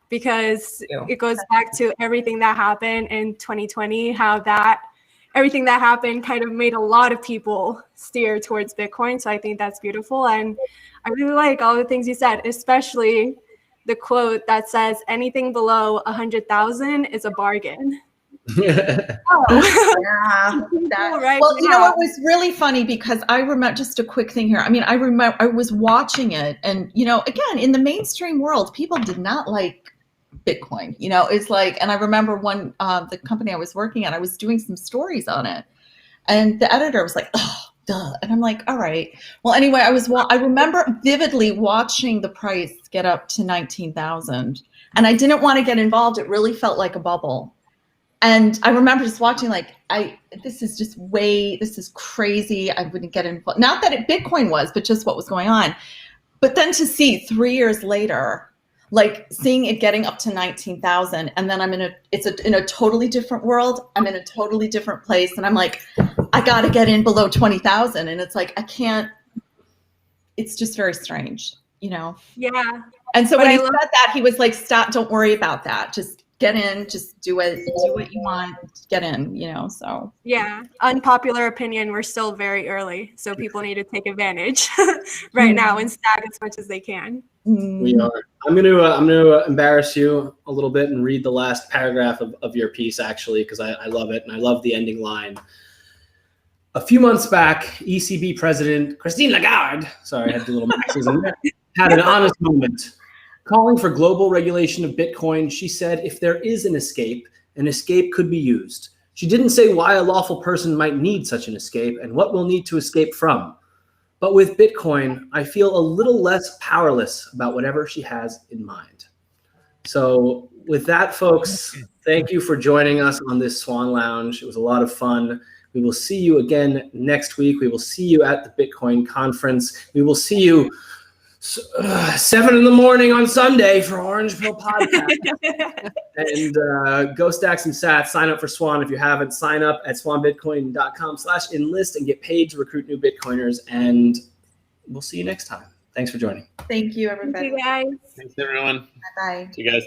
because it goes back to everything that happened in 2020, how everything that happened kind of made a lot of people steer towards Bitcoin. So I think that's beautiful. And I really like all the things you said, especially the quote that says, anything below 100,000 is a bargain. Yeah. Right well, you now. know what was really funny, because I remember, just a quick thing here. I mean, I remember I was watching it, and again, in the mainstream world, people did not like Bitcoin. It's like, and I remember the company I was working at, I was doing some stories on it, and the editor was like, "Oh, duh," and I'm like, "All right." Well, anyway, I remember vividly watching the price get up to 19,000, and I didn't want to get involved. It really felt like a bubble. And I remember just watching, this is crazy. I wouldn't get involved. Not that Bitcoin was, but just what was going on. But then to see 3 years later, seeing it getting up to 19,000, and then I'm in a totally different world. I'm in a totally different place. And I'm like, I got to get in below 20,000. And it's like, I can't, it's just very strange, Yeah. And so when he said that, he was like, stop, don't worry about that. Just get in, just do what you want, get in, so. Yeah, unpopular opinion, we're still very early, so people need to take advantage right now and stack as much as they can. We are. I'm gonna embarrass you a little bit and read the last paragraph of your piece, actually, because I love it, and I love the ending line. A few months back, ECB President Christine Lagarde, sorry, I had to do a little maxes in there, had an honest moment. Calling for global regulation of Bitcoin, she said, if there is an escape could be used. She didn't say why a lawful person might need such an escape and what we'll need to escape from. But with Bitcoin, I feel a little less powerless about whatever she has in mind. So with that, folks, thank you for joining us on this Swan Lounge. It was a lot of fun. We will see you again next week. We will see you at the Bitcoin conference. We will see you 7 in the morning on Sunday for Orange Pill Podcast. And go stack some sats. Sign up for Swan if you haven't. Sign up at swanbitcoin.com/enlist and get paid to recruit new Bitcoiners. And we'll see you next time. Thanks for joining. Thank you, everybody. Thank you, guys. Thanks, everyone. Bye. See you guys.